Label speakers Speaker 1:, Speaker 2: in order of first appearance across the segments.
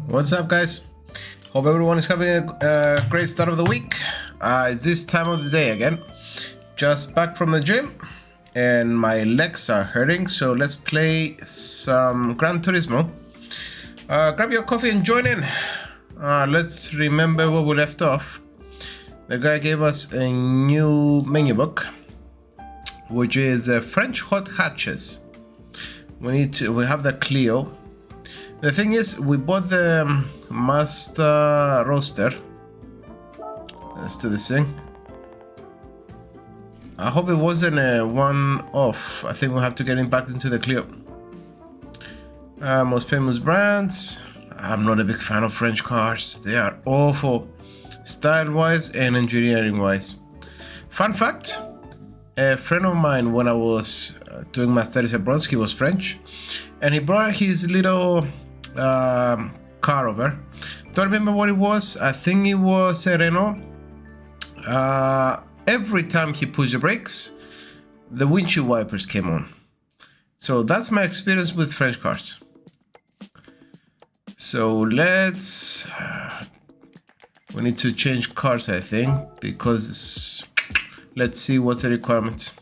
Speaker 1: What's up, guys? Hope everyone is having a great start of the week. It's this time of the day again. Just back from the gym and my legs are hurting, so let's play some Gran Turismo. Grab your coffee and join in. Let's remember where we left off. The guy gave us a new menu book, which is French hot hatches. We have the Clio. The thing is, we bought the Master Roadster. Let's do this thing. I hope it wasn't a one-off. I think we'll have to get him back into the Clio. Most famous brands. I'm not a big fan of French cars. They are awful, style-wise and engineering-wise. Fun fact, a friend of mine, when I was doing my studies abroad, he was French, and he brought his little car over. Don't remember what it was. I think it was a Renault. Every time he pushed the brakes, the windshield wipers came on. So that's my experience with French cars. So let's we need to change cars, I think, because let's see what's the requirement.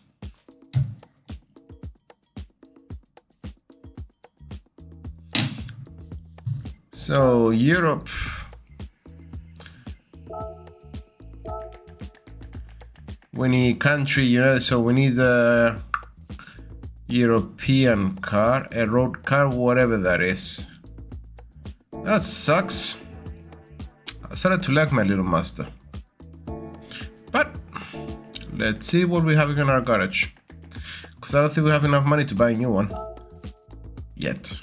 Speaker 1: So Europe. We need country, so we need a European car, a road car, whatever that is. That sucks. I started to like my little Master. But let's see what we have in our garage. Because I don't think we have enough money to buy a new one. Yet.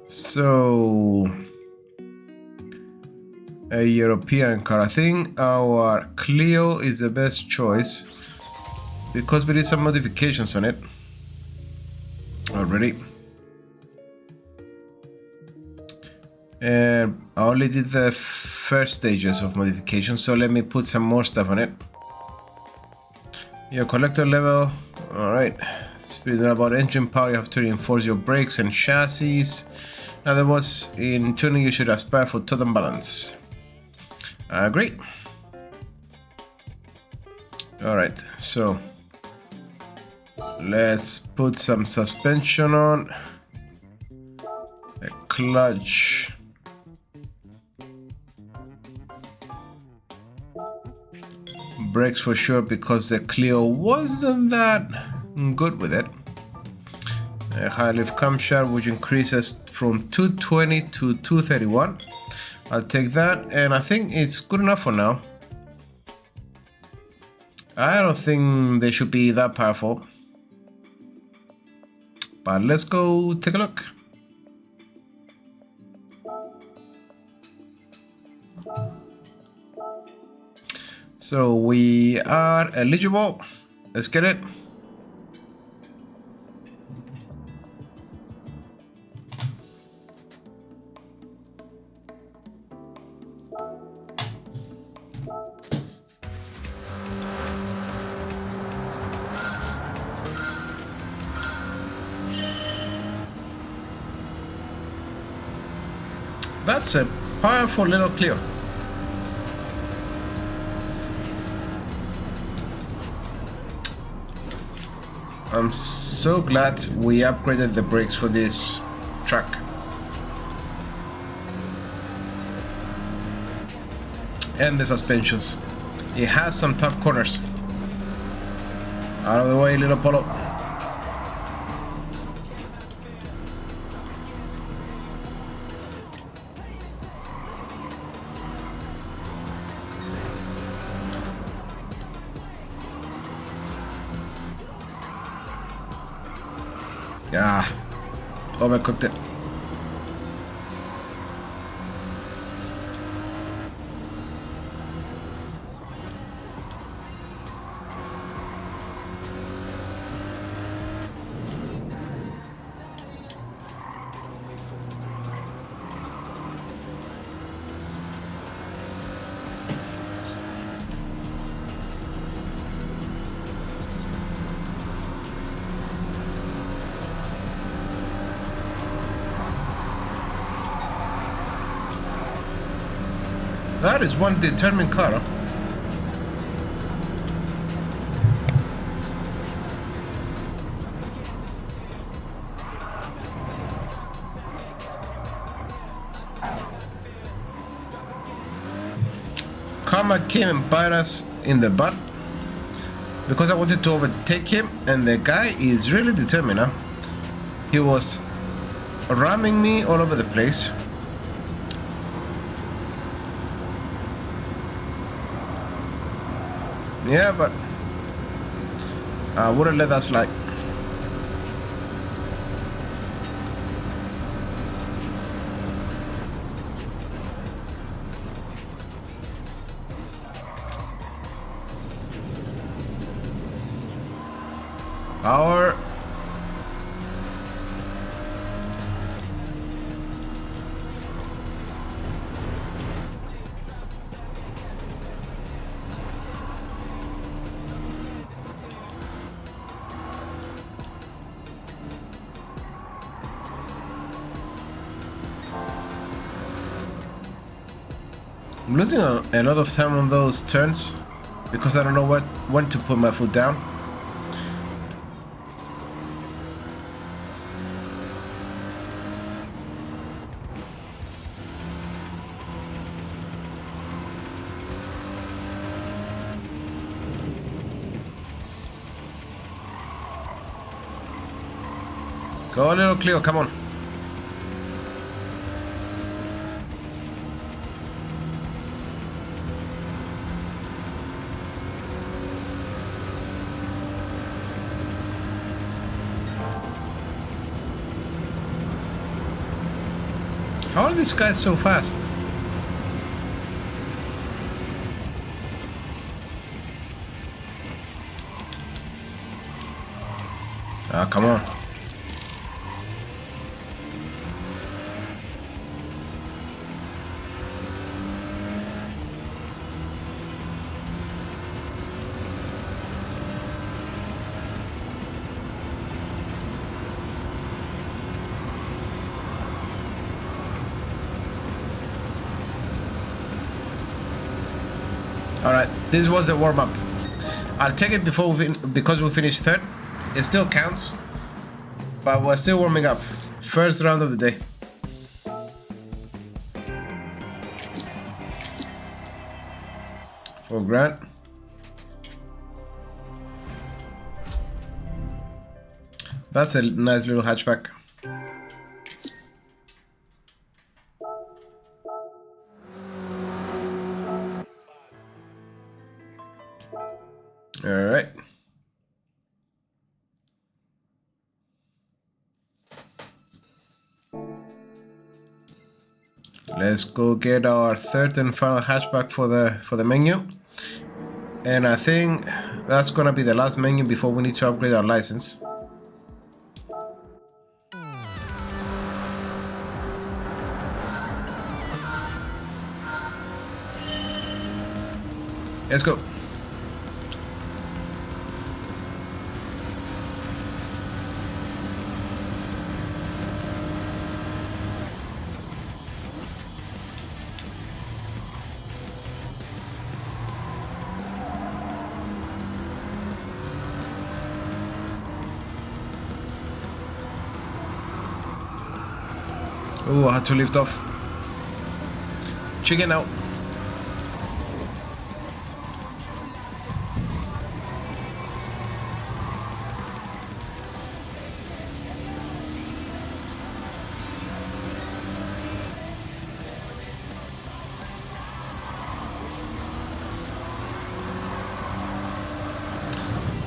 Speaker 1: So a European car. I think our Clio is the best choice because we did some modifications on it already. And I only did the first stages of modification, so let me put some more stuff on it. Your collector level, alright. Speed is about engine power, you have to reinforce your brakes and chassis. In other words, in tuning you should aspire for total balance. Great. Alright, so let's put some suspension on. A clutch. Brakes for sure, because the Clio wasn't that good with it. A high lift camshaft, which increases from 220 to 231. I'll take that, and I think it's good enough for now. I don't think they should be that powerful. But let's go take a look. So we are eligible. Let's get it. That's a powerful little Clio. I'm so glad we upgraded the brakes for this truck. And the suspensions. It has some tough corners. Out of the way, little Polo. Yeah, overcooked it. That is one determined car. Karma came and bite us in the butt because I wanted to overtake him, and the guy is really determined, huh? He was ramming me all over the place. Yeah, but I wouldn't let that slide. Power. I'm losing a lot of time on those turns because I don't know when to put my foot down. Go, little Cleo, come on. How are these guys so fast? Ah, come on. Alright, this was a warm-up. I'll take it because we finished third. It still counts, but we're still warming up. First round of the day. For Grant. That's a nice little hatchback. All right. Let's go get our third and final hatchback for the menu. And I think that's gonna be the last menu before we need to upgrade our license. Let's go. Oh, I had to lift off. Chicken out.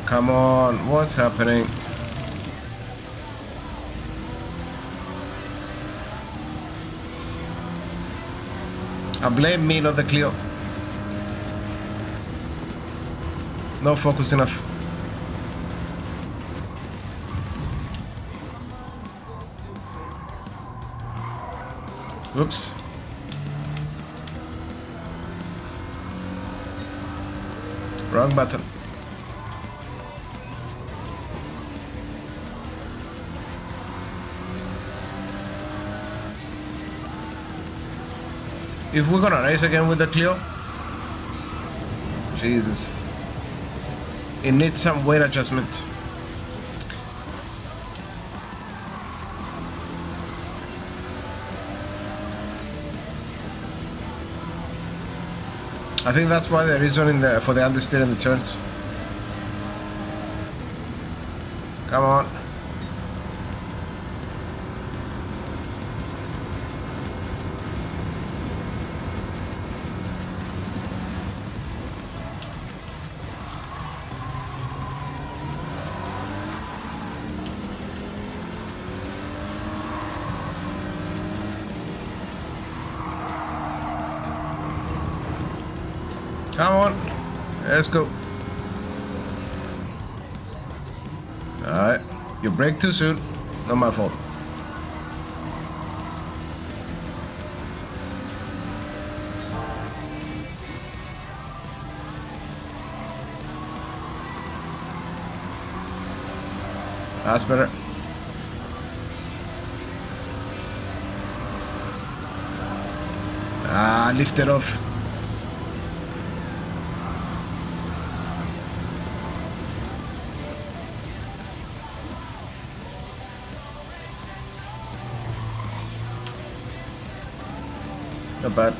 Speaker 1: Come on, what's happening? I blame me, not the Clio. No focus enough. Oops. Wrong button. If we're gonna race again with the Clio, Jesus, it needs some weight adjustment. I think that's why there is one for the understeer in the turns. Come on. Come on, let's go. Alright, you brake too soon. Not my fault. That's better. Ah, lift it off. Not bad.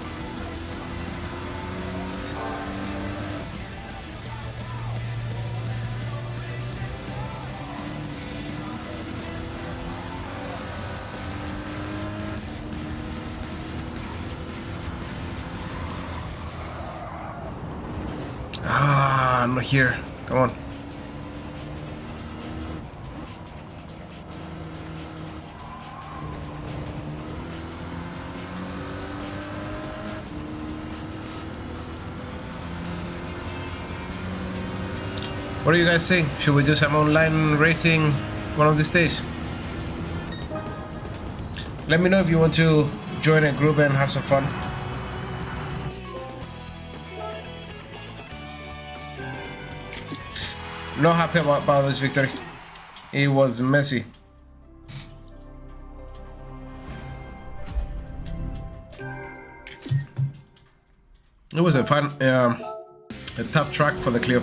Speaker 1: Ah, I'm not here. Come on. What do you guys think? Should we do some online racing one of these days? Let me know if you want to join a group and have some fun. Not happy about this victory. It was messy. It was a tough track for the Clio.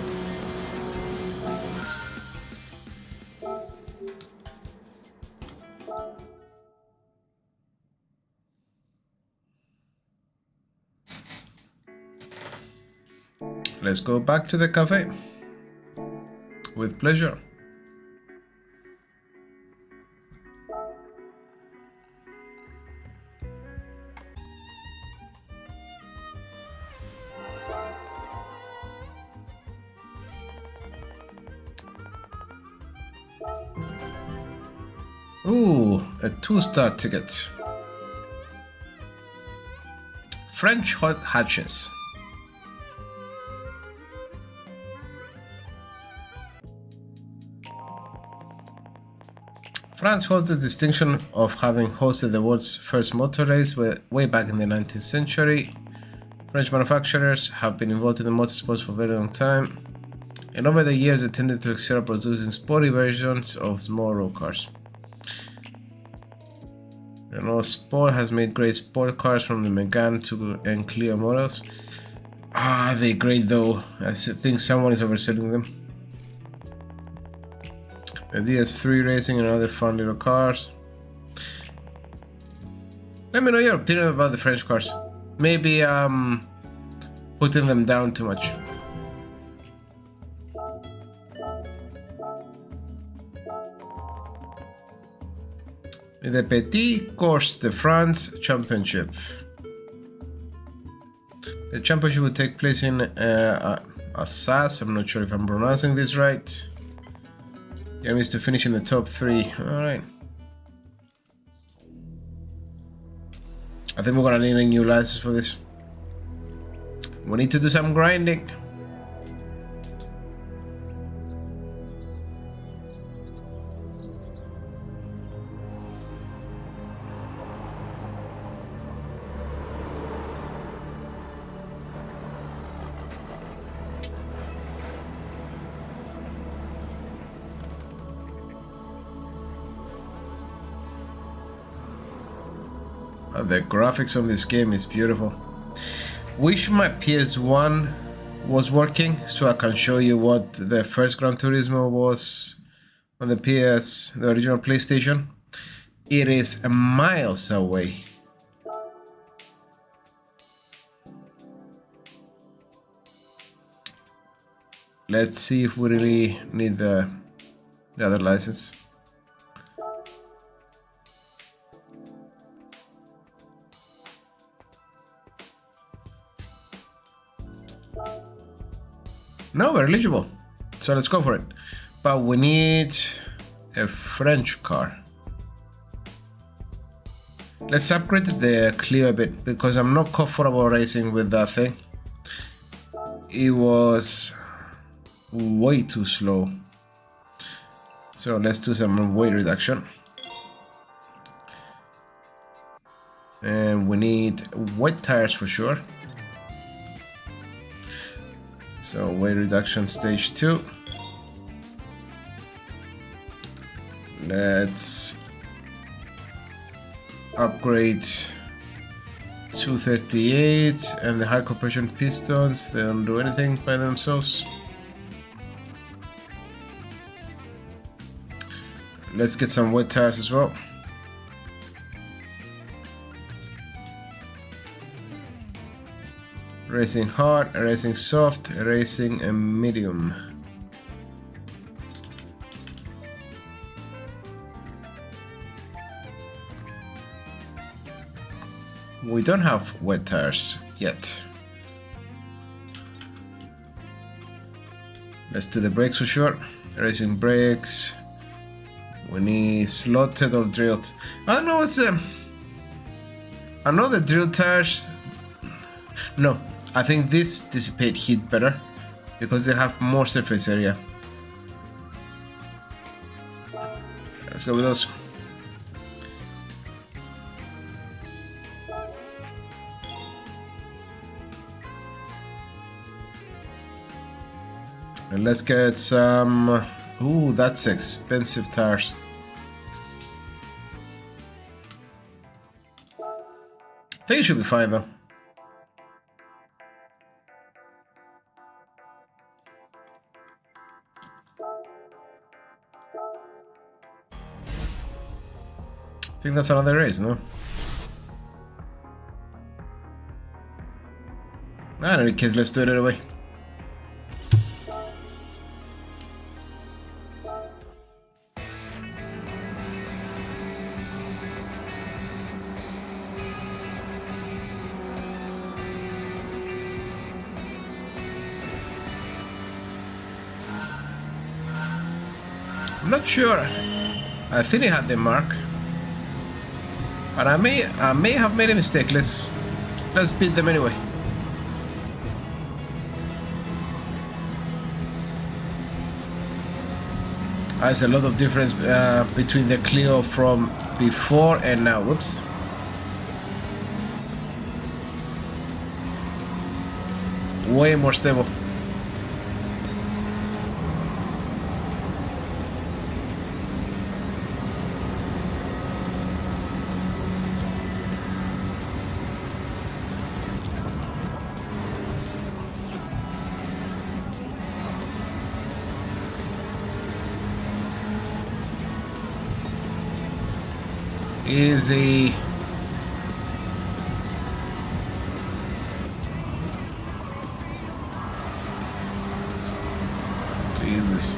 Speaker 1: Let's go back to the cafe. With pleasure. Ooh, a 2-star ticket. French hot hatches. France holds the distinction of having hosted the world's first motor race way back in the 19th century. French manufacturers have been involved in the motorsports for a very long time, and over the years they tended to excel at producing sporty versions of small road cars. Renault Sport has made great sport cars from the Megane and Clio models. Ah, they're great though. I think someone is overselling them. The DS3 Racing and other fun little cars. Let me know your opinion about the French cars. Maybe putting them down too much. The Petit Course de France Championship. The championship will take place in Assas. I'm not sure if I'm pronouncing this right. The aim is to finish in the top 3. Alright. I think we're gonna need a new license for this. We need to do some grinding. The graphics on this game is beautiful. Wish my PS1 was working so I can show you what the first Gran Turismo was on the the original PlayStation. It is miles away. Let's see if we really need the other license. No, we're eligible. So let's go for it. But we need a French car. Let's upgrade the Clio a bit because I'm not comfortable racing with that thing. It was way too slow. So let's do some weight reduction. And we need wet tires for sure. So weight reduction stage 2. Let's upgrade 238 and the high compression pistons. They don't do anything by themselves. Let's get some wet tires as well. Racing hard, racing soft, racing a medium. We don't have wet tires yet. Let's do the brakes for sure. Racing brakes. We need slotted or drilled. I don't know what's the... I know the drilled tires. No, I think this dissipate heat better because they have more surface area. Let's go with those. And let's get some... Ooh, that's expensive tires. I think it should be fine though. I think that's another race, no? In any case, let's do it anyway. I'm not sure. I think it had the mark. But I may have made a mistake. Let's beat them anyway. There's a lot of difference between the Clio from before and now. Whoops. Way more stable. Easy. Jesus.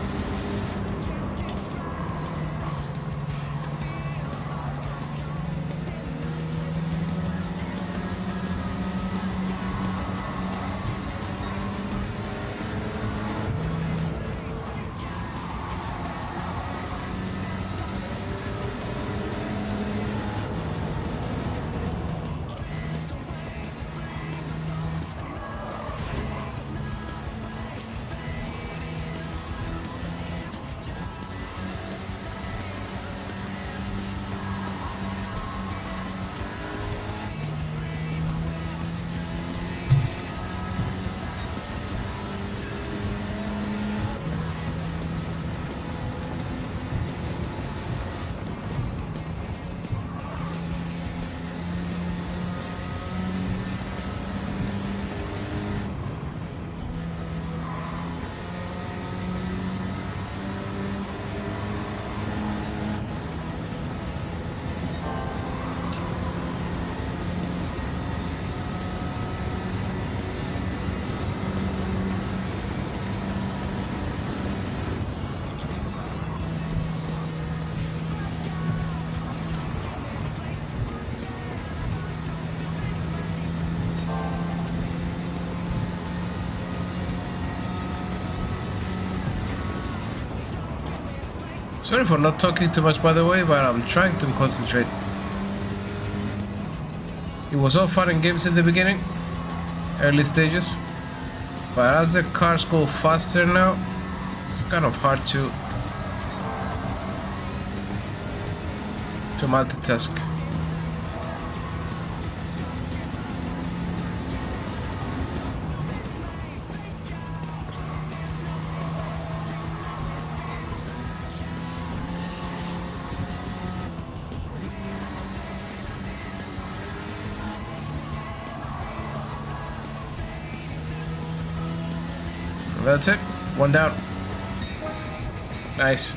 Speaker 1: Sorry for not talking too much, by the way, but I'm trying to concentrate. It was all fun and games in the beginning, early stages, but as the cars go faster now, it's kind of hard to multitask. That's it. One down. Nice.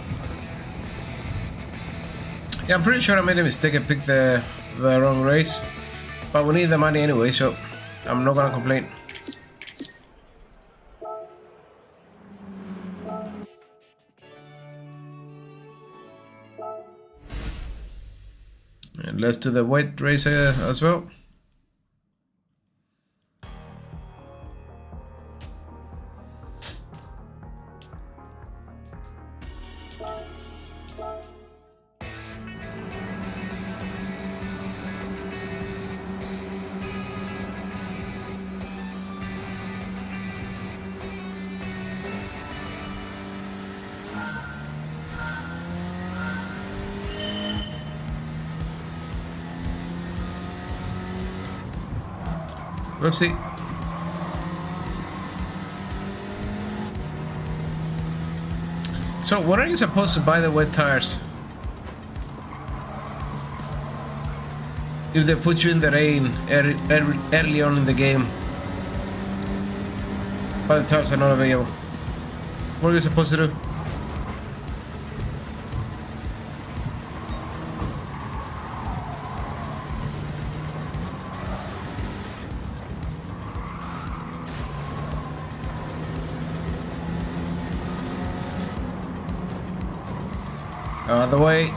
Speaker 1: Yeah, I'm pretty sure I made a mistake and picked the wrong race. But we need the money anyway, so I'm not gonna complain. And let's do the weight race as well. Whoopsie. So, when are you supposed to buy the wet tires? If they put you in the rain early on in the game, but the tires are not available, what are you supposed to do? Other way.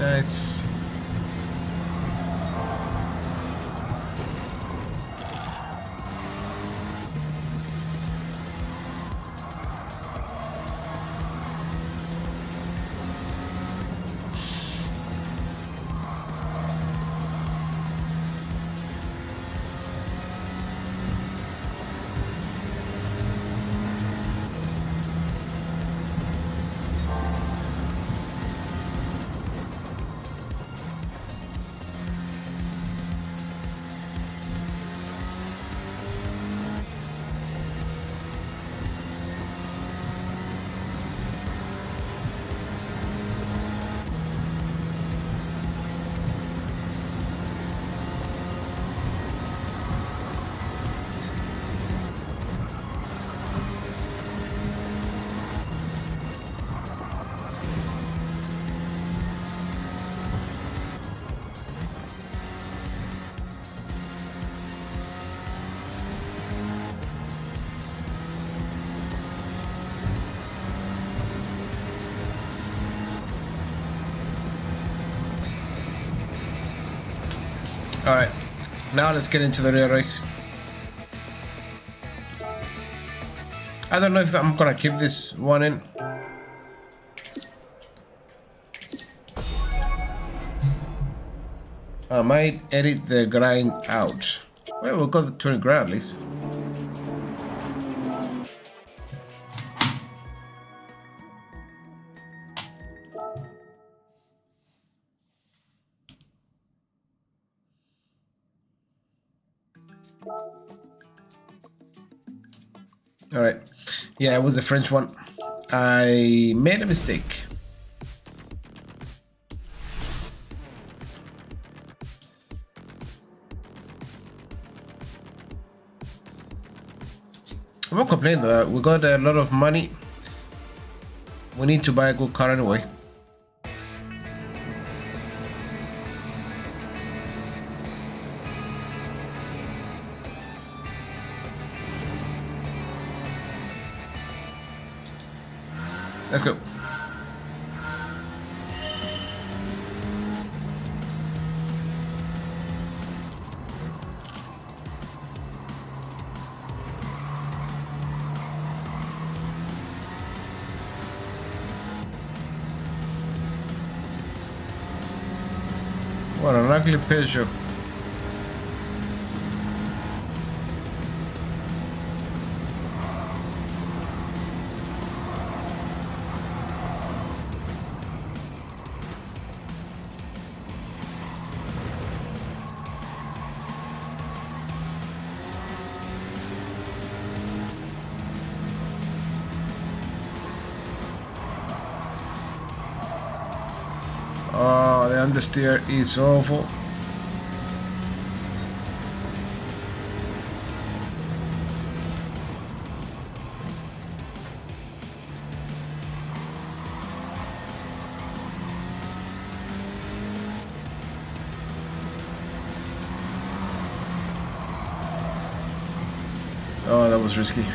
Speaker 1: Nice. Alright, now let's get into the real race. I don't know if I'm gonna keep this one in. I might edit the grind out. Well, we'll go to 20 grand at least. Alright. Yeah, it was a French one. I made a mistake. I won't complain though. We got a lot of money. We need to buy a good car anyway. Let's go. What an ugly picture. Oh, the understeer is awful. Oh, that was risky.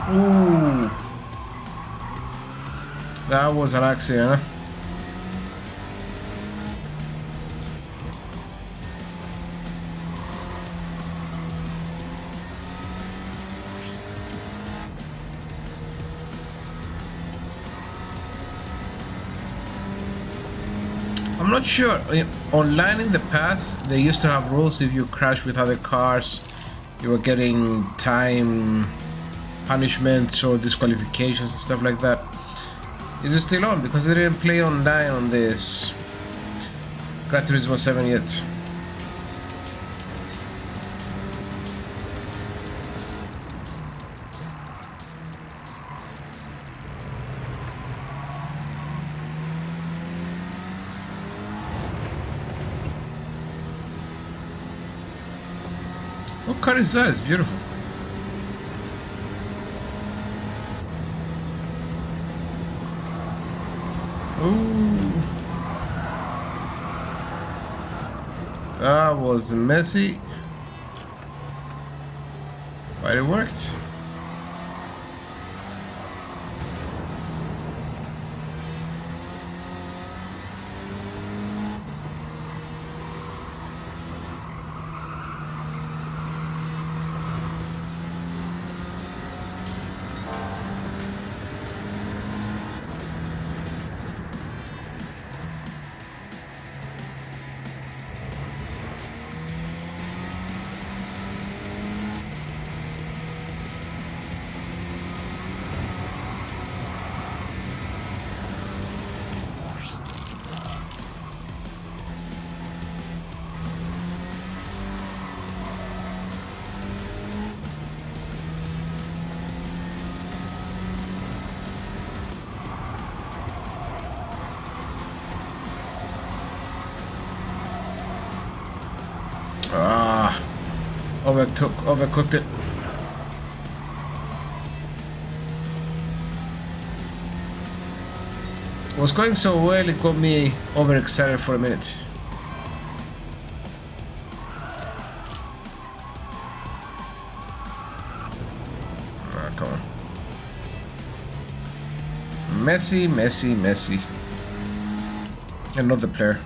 Speaker 1: Ooh. That was an accident, huh? I'm not sure. Online in the past, they used to have rules if you crash with other cars, you were getting time punishments or disqualifications and stuff like that. Is it still on? Because they didn't play online on this Gran Turismo 7 yet. What car is that? It's beautiful. Ooh. That was messy, but it worked. overcooked it. It was going so well, it got me overexcited for a minute. Ah, come on. Messi, Messi, Messi. And not the player.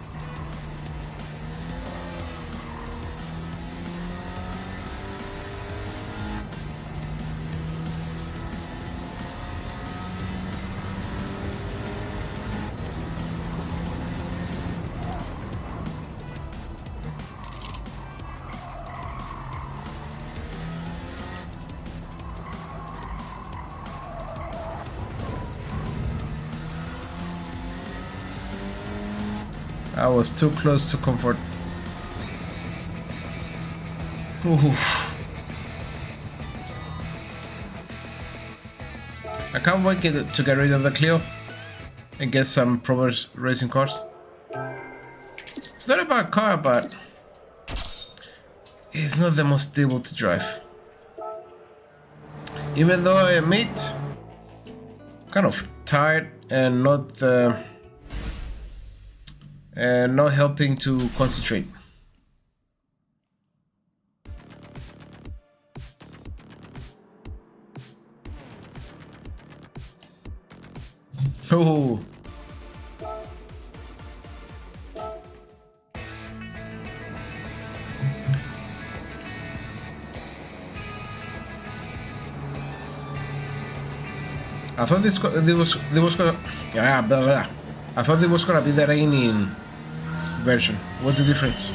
Speaker 1: I was too close to comfort. Ooh. I can't wait to get rid of the Clio and get some proper racing cars. It's not a bad car, but it's not the most stable to drive. Even though I admit, kind of tired and not helping to concentrate. Oh. I thought this was gonna blah, blah. I thought it was gonna be the raining version. What's the difference?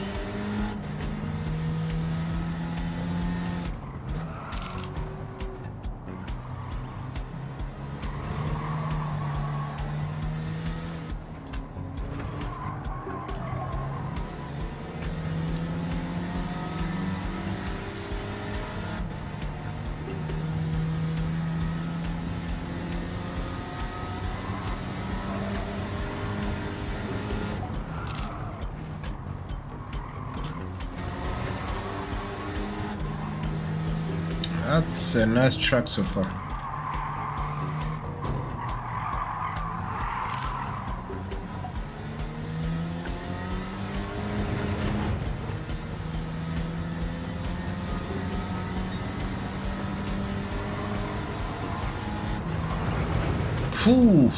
Speaker 1: That's a nice track so far. Phew.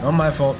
Speaker 1: Not my fault.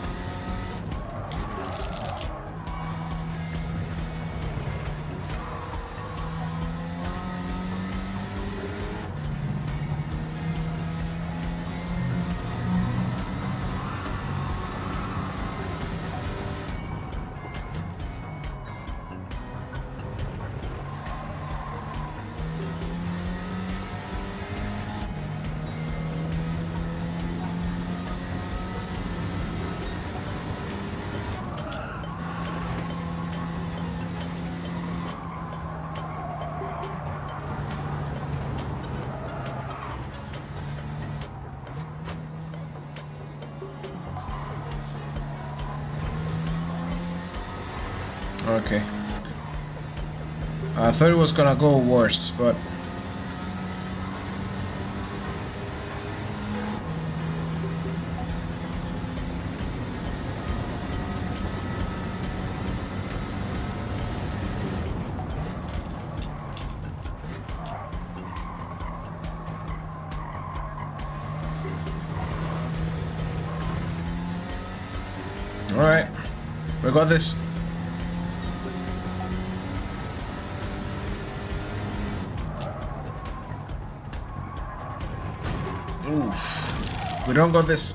Speaker 1: Okay. I thought it was gonna go worse, but all right, we got this. Oof. We don't got this.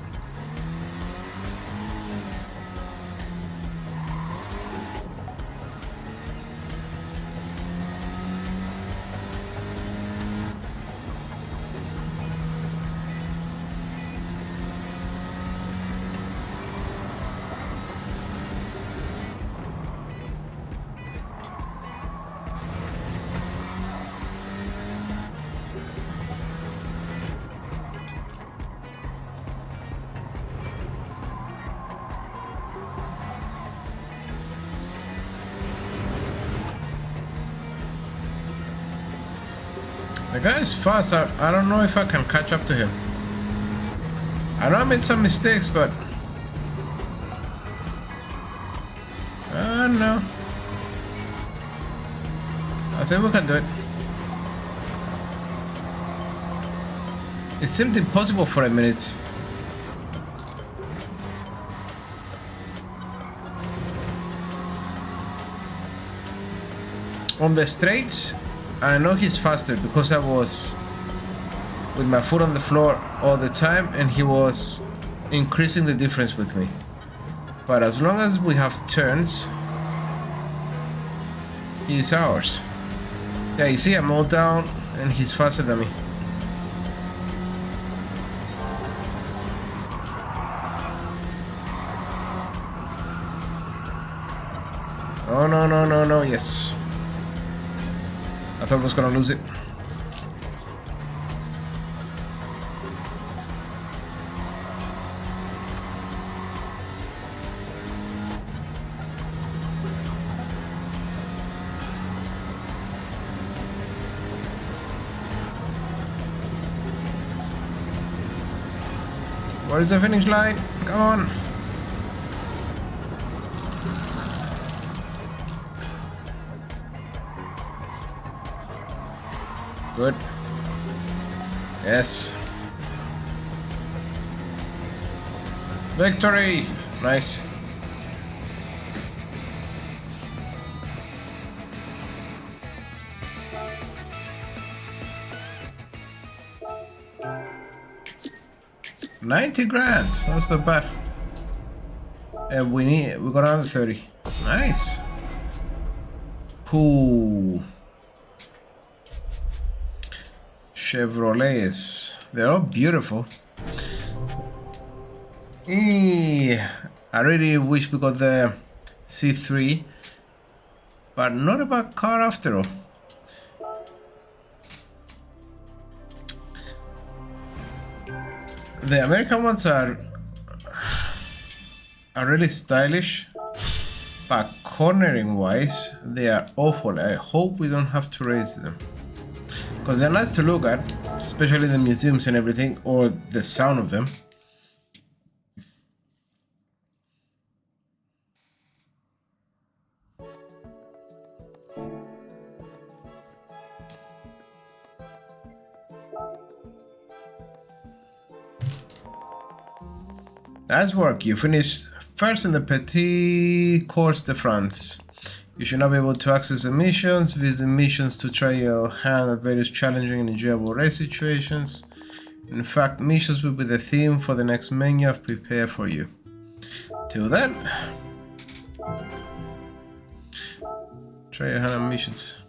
Speaker 1: The guy is fast. I don't know if I can catch up to him. I know I made some mistakes, but no. I think we can do it. It seemed impossible for a minute. On the straights, I know he's faster because I was with my foot on the floor all the time and he was increasing the difference with me. But as long as we have turns, he's ours. Yeah, you see, I'm all down and he's faster than me. Oh, no, no, no, no, yes. I thought I was gonna lose it. Where is the finish line? Come on. Good. Yes. Victory! Nice. $90 grand. That's not bad. And we got another 30. Nice. Ooh. Chevrolets. They're all beautiful. I really wish we got the C3, but not a bad car after all. The American ones are really stylish, but cornering wise, they are awful. I hope we don't have to raise them. Because they're nice to look at, especially in the museums and everything, or the sound of them. Nice work, you finished first in the Petit Course de France. You should now be able to access the missions, visit missions to try your hand at various challenging and enjoyable race situations. In fact, missions will be the theme for the next menu I've prepared for you. Till then, try your hand at missions.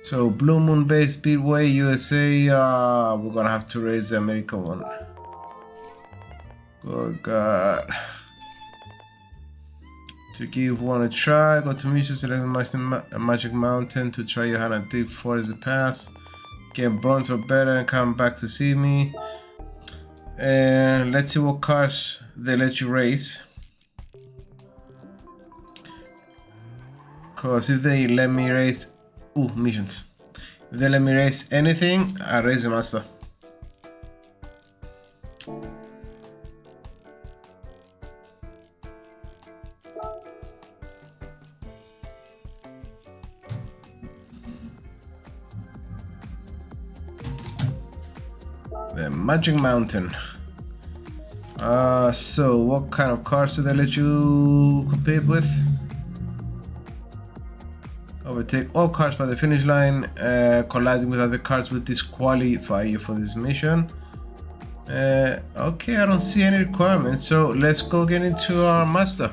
Speaker 1: So, Blue Moon Base, Speedway, USA, we're gonna have to raise the American one. Good God. To give one a try, go to missions, select a Magic Mountain to try your hand at Deep Forest Pass. Get bronze or better and come back to see me. And let's see what cars they let you race. Cause if they let me race, missions. If they let me race anything, I race the master. The Magic Mountain. So what kind of cars do they let you compete with? Overtake all cars by the finish line. Colliding with other cars will disqualify you for this mission. Okay, I don't see any requirements, so let's go get into our master.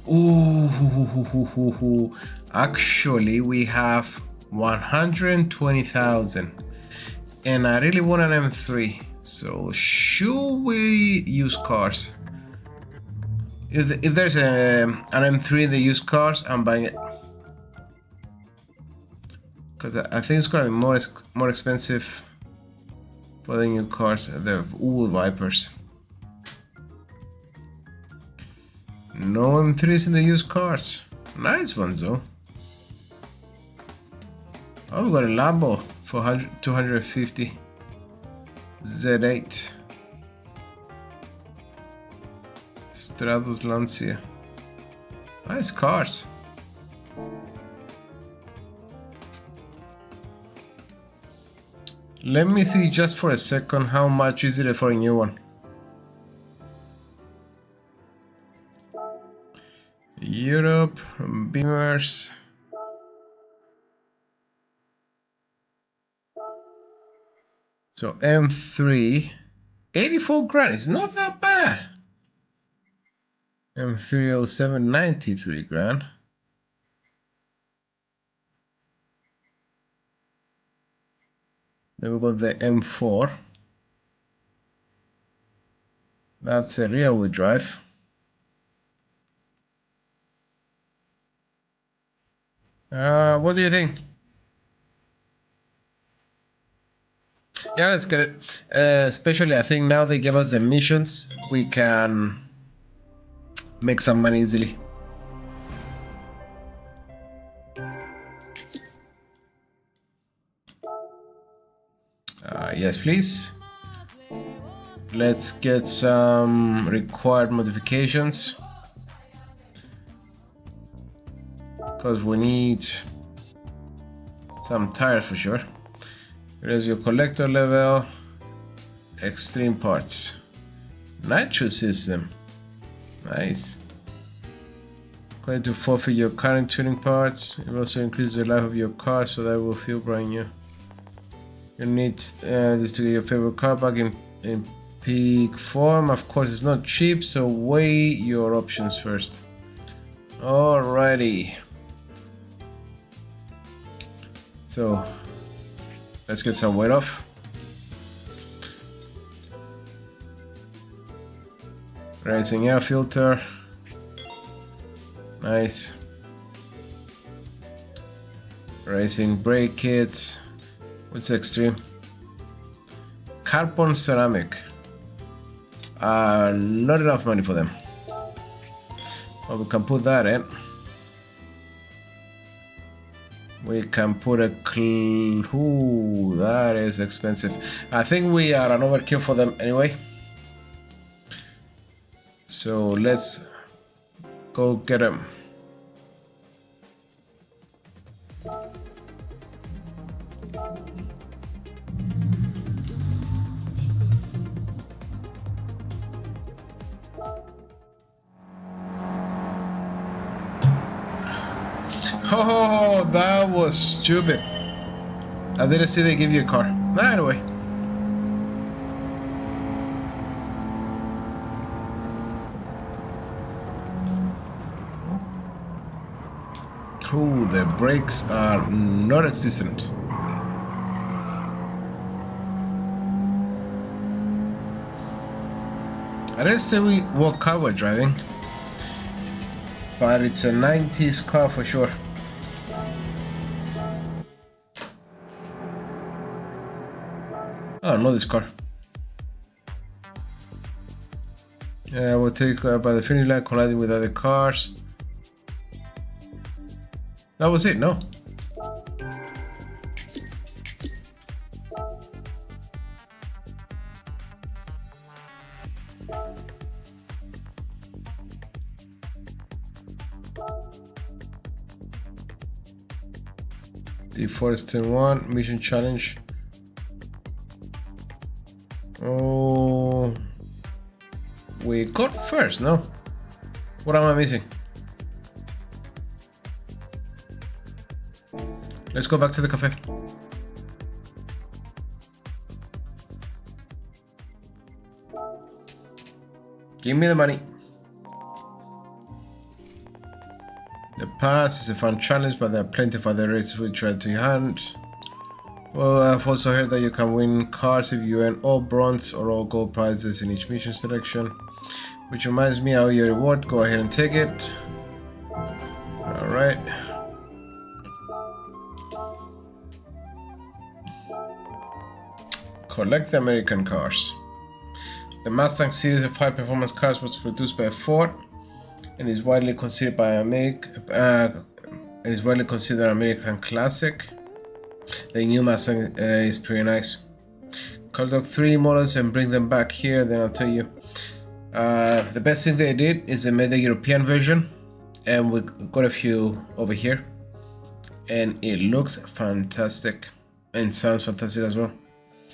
Speaker 1: Ooh, actually we have 120,000 and I really want an M3, so should we use cars? If there's an M3 in the used cars, I'm buying it, because I think it's gonna be more expensive for the new cars. The Vipers. No M3s in the used cars. Nice ones though. Oh, we got a Lambo for 250. Z8. Stratos Lancia. Nice cars. Let me see just for a second how much is it for a new one. Europe, Beamers. So M3, 84 grand. It's not that bad. M307, 93 grand. Then we got the M4. That's a rear-wheel drive. What do you think? Yeah, let's get it. Especially, I think now they give us the missions, we can make some money easily. Yes, please. Let's get some required modifications. Because we need some tires for sure. Here's your collector level. Extreme parts. Nitro system. Nice. Going to forfeit your current tuning parts. It will also increase the life of your car so that it will feel brand new. You need this to get your favorite car back in peak form. Of course, it's not cheap, so weigh your options first. Alrighty. So, let's get some weight off. Racing air filter. Nice. Racing brake kits. What's extreme? Carbon ceramic. Not enough money for them. Well, we can put that in. We can put a ooh, that is expensive. I think we are an overkill for them anyway. So let's go get them. Oh, that was stupid. I didn't see they give you a car. Anyway. Oh, the brakes are not existent. I didn't say what car we're driving, but it's a 90s car for sure. Oh, not this car. Yeah, we'll take by the finish line, colliding with other cars. That was it, no? Deforesting 1, mission challenge. Oh, we got first, no? What am I missing? Let's go back to the cafe. Give me the money. The pass is a fun challenge, but there are plenty of other races we try to hand. Well, I've also heard that you can win cars if you earn all bronze or all gold prizes in each mission selection. Which reminds me of your reward. Go ahead and take it. Alright. Collect the American cars. The Mustang series of high performance cars was produced by Ford. and is widely considered by American classic. The new Mustang is pretty nice. Call Dog 3 models and bring them back here, then I'll tell you. The best thing they did is they made the European version, and we got a few over here, and it looks fantastic and sounds fantastic as well.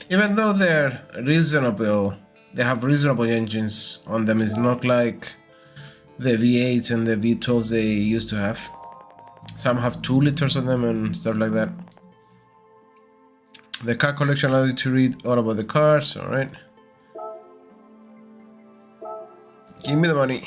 Speaker 1: Even though they're reasonable, they have reasonable engines on them. It's not like the V8s and the V12s they used to have. Some have 2 liters on them and stuff like that. The car collection allows you to read all about the cars. All right, give me the money.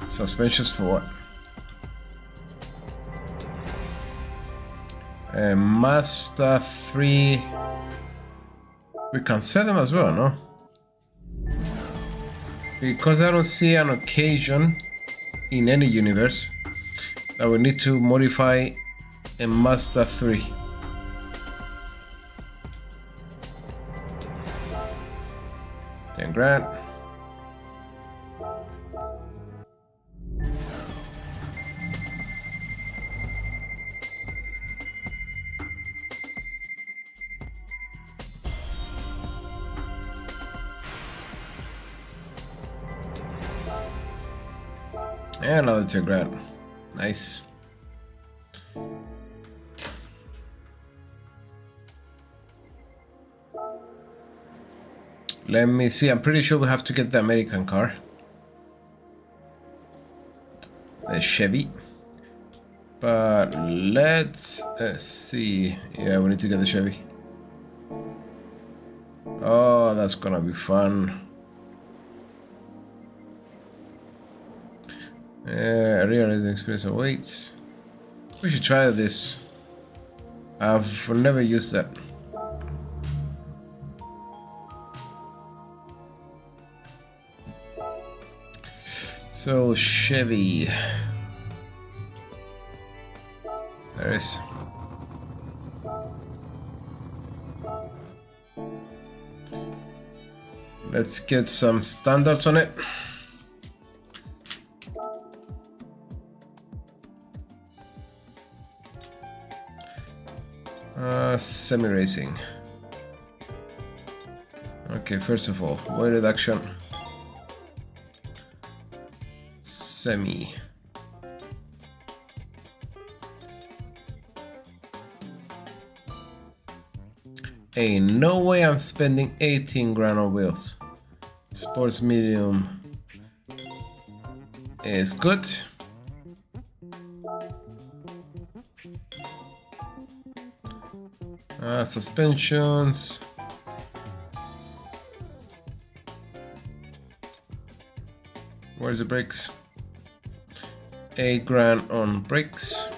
Speaker 1: Suspensions for what? Mazda 3. We can sell them as well, no? Because I don't see an occasion in any universe that we need to modify a Mazda 3. $10,000. And another $10,000. Nice. Let me see. I'm pretty sure we have to get the American car. The Chevy. But let's see. Yeah, we need to get the Chevy. Oh, that's gonna be fun. Rear is experience awaits. We should try this. I've never used that. So Chevy. There is. Let's get some standards on it. Semi-racing. Okay, first of all, weight reduction. Semi. Ain't no way I'm spending $18,000 on wheels. Sports medium is good. Suspensions. Where's the brakes? $8,000 on brakes.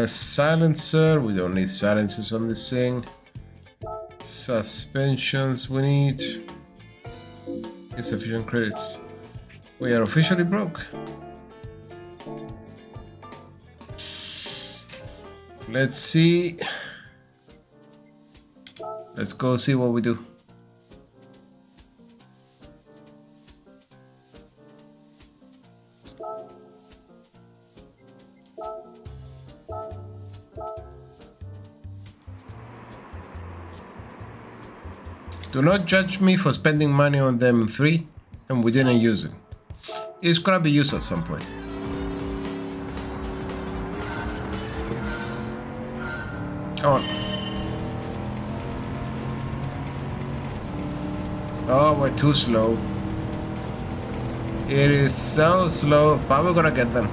Speaker 1: Silencer. We don't need silencers on this thing. Suspensions we need. Insufficient credits. We are officially broke. Let's see. Let's go see what we do. Do not judge me for spending money on the M3 and we didn't use it. It's gonna be used at some point. Come on. Oh, we're too slow. It is so slow, but we're gonna get them.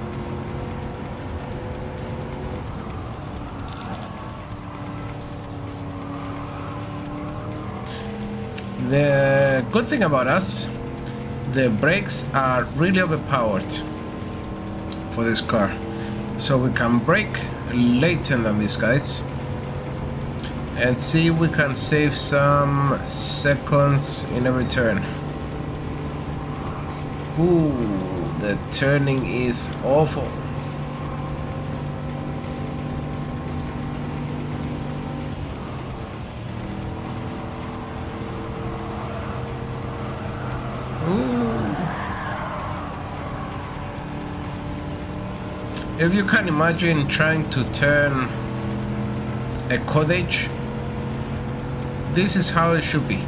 Speaker 1: The good thing about us, the brakes are really overpowered for this car. So we can brake later than these guys. and see if we can save some seconds in every turn. Ooh, the turning is awful. If you can imagine trying to turn a cottage, this is how it should be.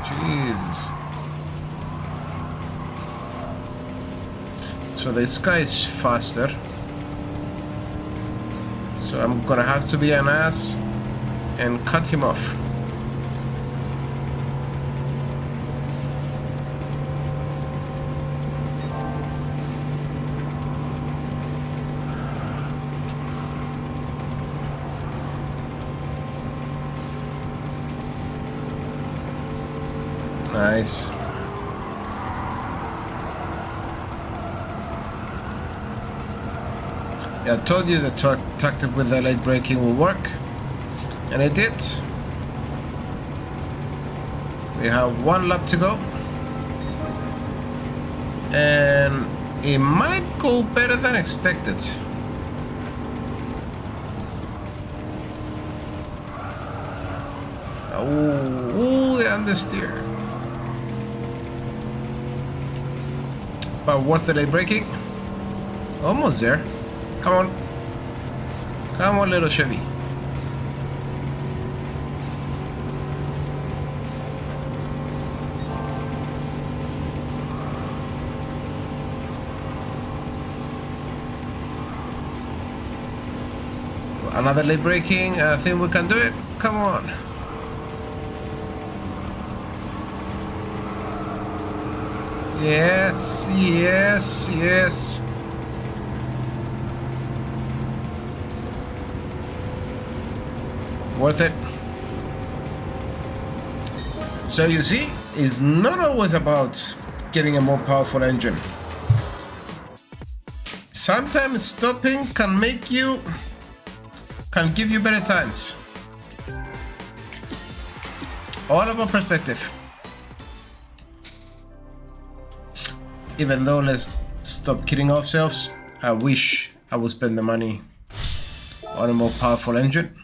Speaker 1: Jesus. So this guy is faster. So I'm gonna have to be an ass and cut him off. Nice. Yeah, I told you the tactic with the late braking will work, and it did. We have one lap to go, and it might go better than expected. Oh, the understeer. But worth the late braking? Almost there. Come on. Come on, little Chevy. Another late braking. I think we can do it. Come on. Yes, yes, yes. Worth it. So you see, it's not always about getting a more powerful engine. Sometimes stopping can give you better times. All about perspective. Even though, let's stop kidding ourselves, I wish I would spend the money on a more powerful engine.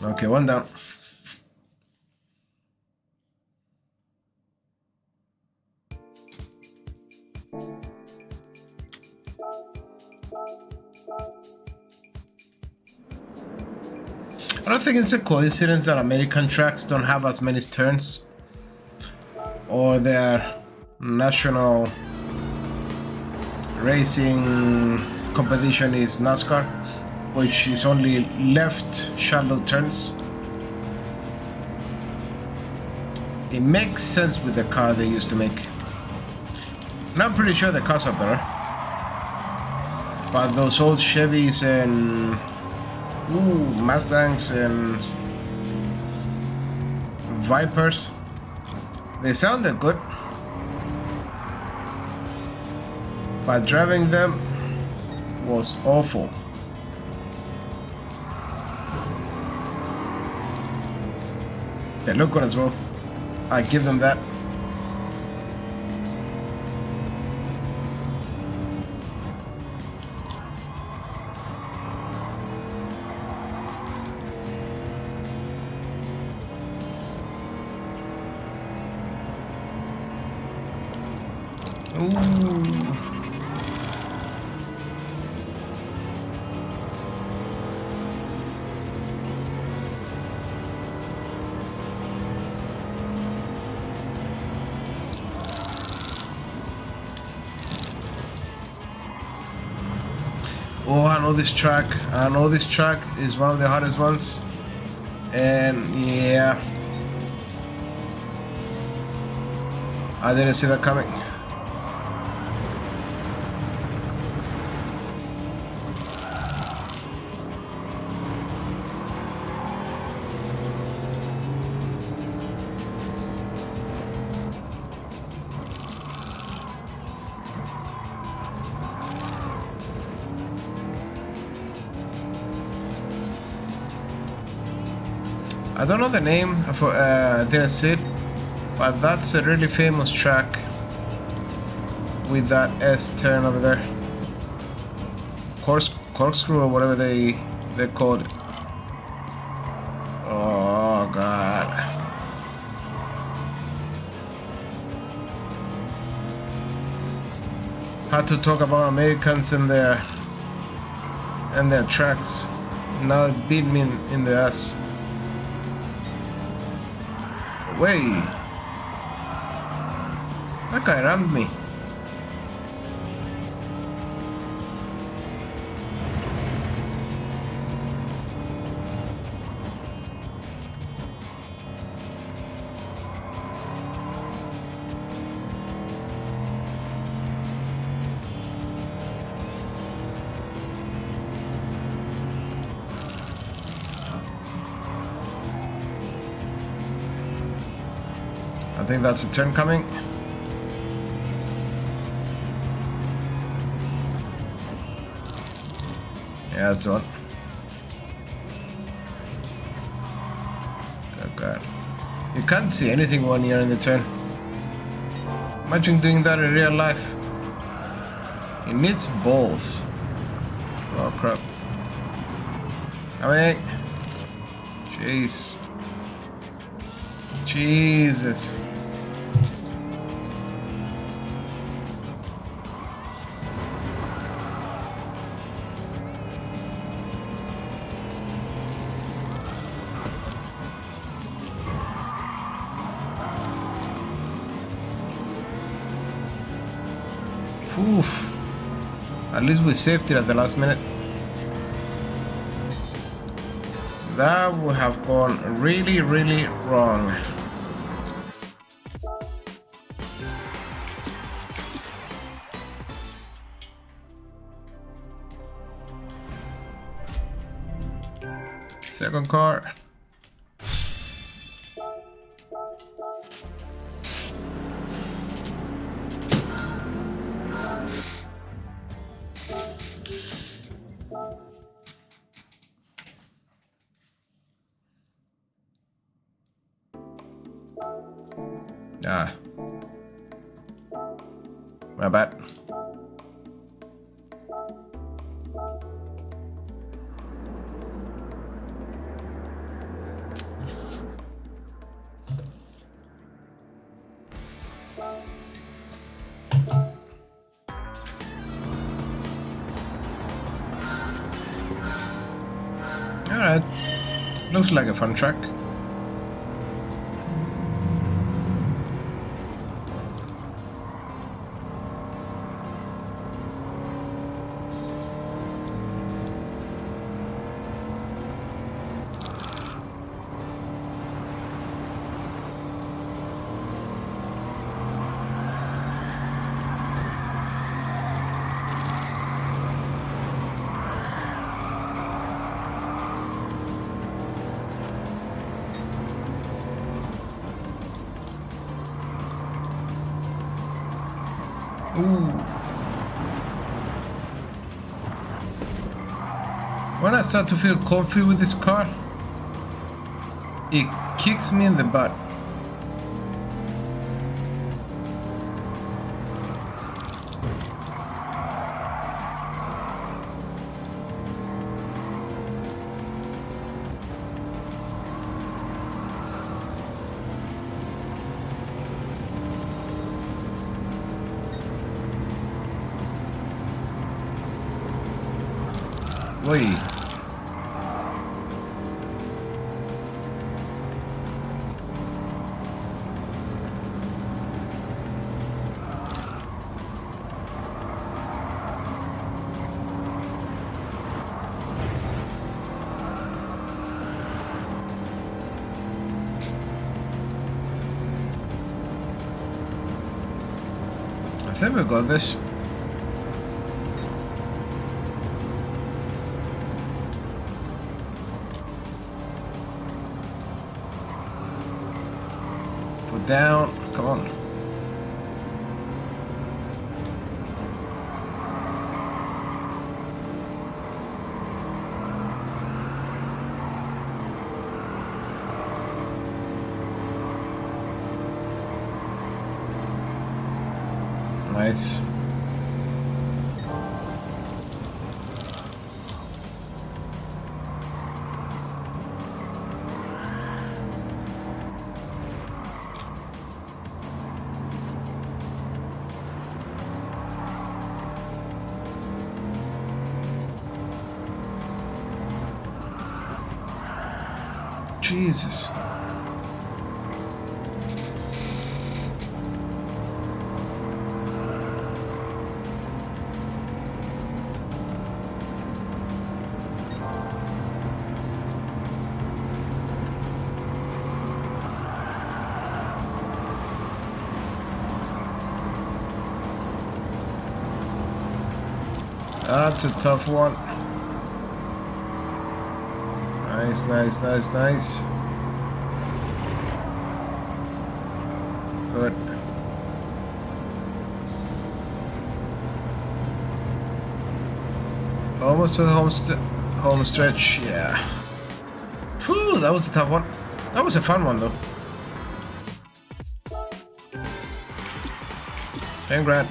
Speaker 1: Okay, one down. I don't think it's a coincidence that American tracks don't have as many turns, or their national racing competition is NASCAR, which is only left shallow turns. It makes sense with the car they used to make. And I'm pretty sure the cars are better. But those old Chevys and Mustangs and Vipers, they sounded good, but driving them was awful. They look good as well. I give them that. Oh, I know this track. I know this track is one of the hardest ones. And yeah, I didn't see that coming. I don't know the name. I didn't see it, but that's a really famous track with that S turn over there. Corkscrew or whatever they call it. Oh god. Had to talk about Americans and their tracks. Now it beat me in the ass. Wait. That guy rammed me. I think that's a turn coming. Yeah, that's the one. Oh god. You can't see anything when you're in the turn. Imagine doing that in real life. It needs balls. Oh crap. Coming. Jeez. Jesus. Oof. At least we saved it at the last minute. That would have gone really, really wrong. Second car. Ah. My bad. Alright. Looks like a fun track. Ooh. When I start to feel comfy with this car, it kicks me in the butt. Oi. I think we got this. Put down. Come on. Nice. Jesus. That's a tough one. Nice, nice, nice, nice. Good. Almost to the home stretch, yeah. Phew, that was a tough one. That was a fun one though. 10 grand.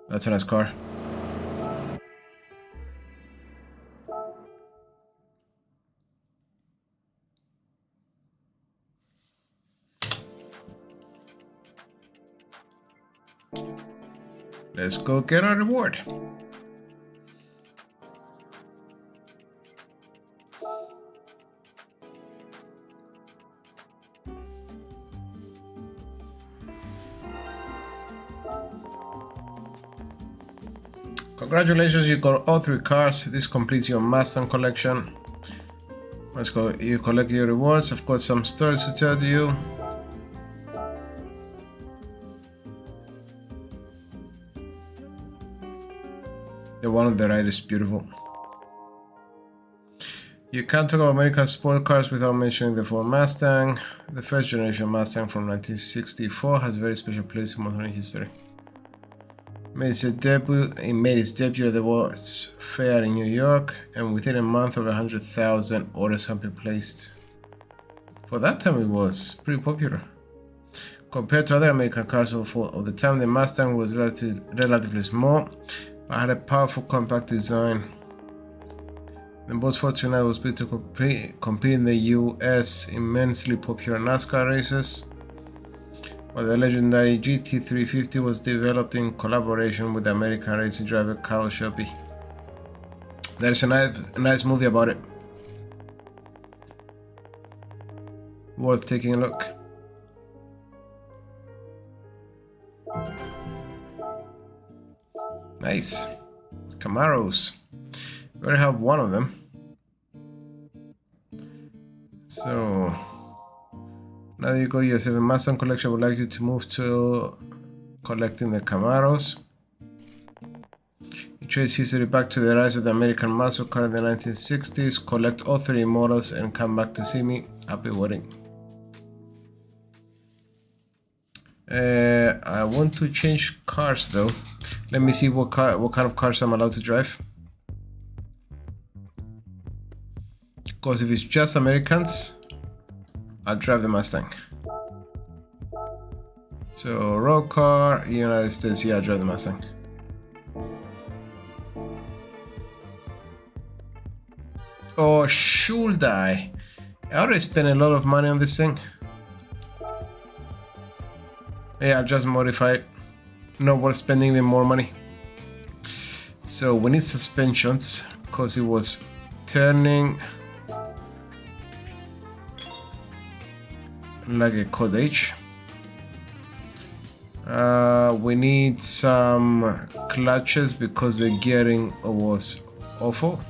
Speaker 1: That's a nice car. Let's go get our reward. Congratulations, you got all 3 cars. This completes your Mustang collection. Let's go. You collect your rewards. I've got some stories to tell you. The one on the right is beautiful. You can't talk about American sport cars without mentioning the Ford Mustang. The first generation Mustang from 1964 has a very special place in motoring history. It made its debut at the World's Fair in New York, and within a month over 100,000 orders have been placed. For that time, it was pretty popular. Compared to other American cars of the time, the Mustang was relatively small, but had a powerful compact design. The Boss 429 was built to compete in the US immensely popular NASCAR races, while the legendary GT350 was developed in collaboration with the American racing driver Carroll Shelby. There's a nice movie about it. Worth taking a look. Nice. Camaros. We already have one of them. So now you got yourself a Mustang collection. I would like you to move to collecting the Camaros. You trace history back to the rise of the American muscle car in the 1960s. Collect all 3 models and come back to see me. Happy wedding. I want to change cars though. Let me see what kind of cars I'm allowed to drive. Because if it's just Americans, I'll drive the Mustang. So road car, United States, yeah, I'll drive the Mustang. Or should I? I already spent a lot of money on this thing. Yeah, I'll just modify it. No worth spending even more money. So we need suspensions because it was turning like a cottage. We need some clutches because the gearing was awful.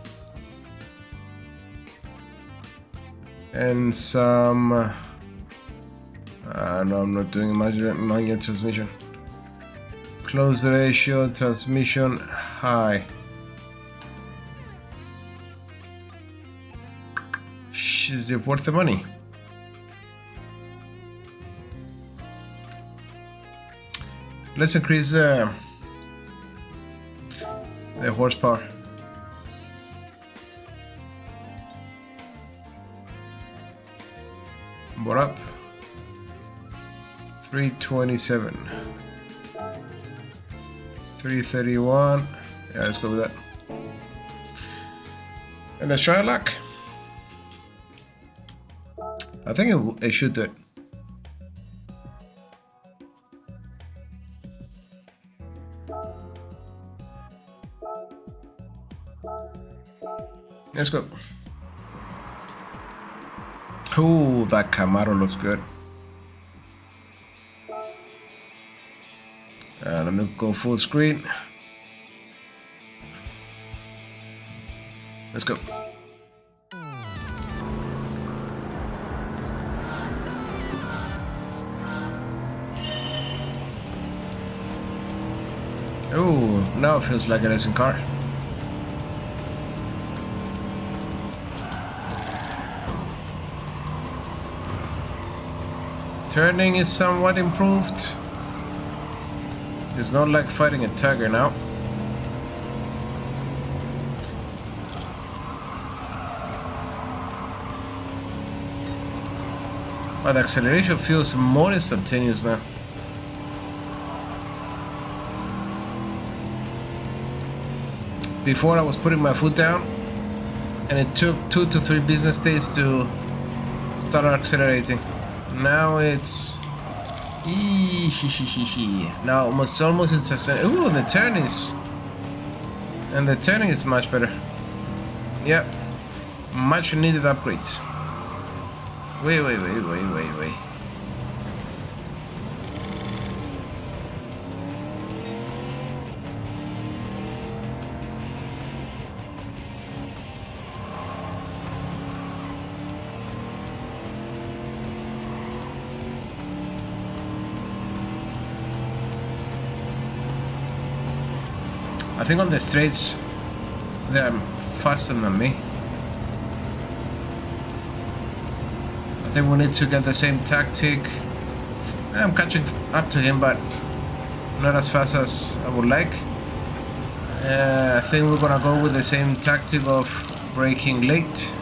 Speaker 1: And some no, I'm not doing manual transmission. Close ratio, transmission high. Is it worth the money? Let's increase the horsepower. What up? 327. 331. Yeah, let's go with that. And let's try our luck. I think it should do it. Let's go. Ooh, that Camaro looks good. Let me go full screen. Let's go. Ooh, now it feels like a racing car. Turning is somewhat improved. It's not like fighting a tiger now. But the acceleration feels more instantaneous now. Before I was putting my foot down and it took 2 to 3 business days to start accelerating. Now it's now almost it's a ooh, and the turning is much better. Yep, much needed upgrades. Wait. I think on the straights they're faster than me. I think we need to get the same tactic. I'm catching up to him, but not as fast as I would like. I think we're gonna go with the same tactic of braking late.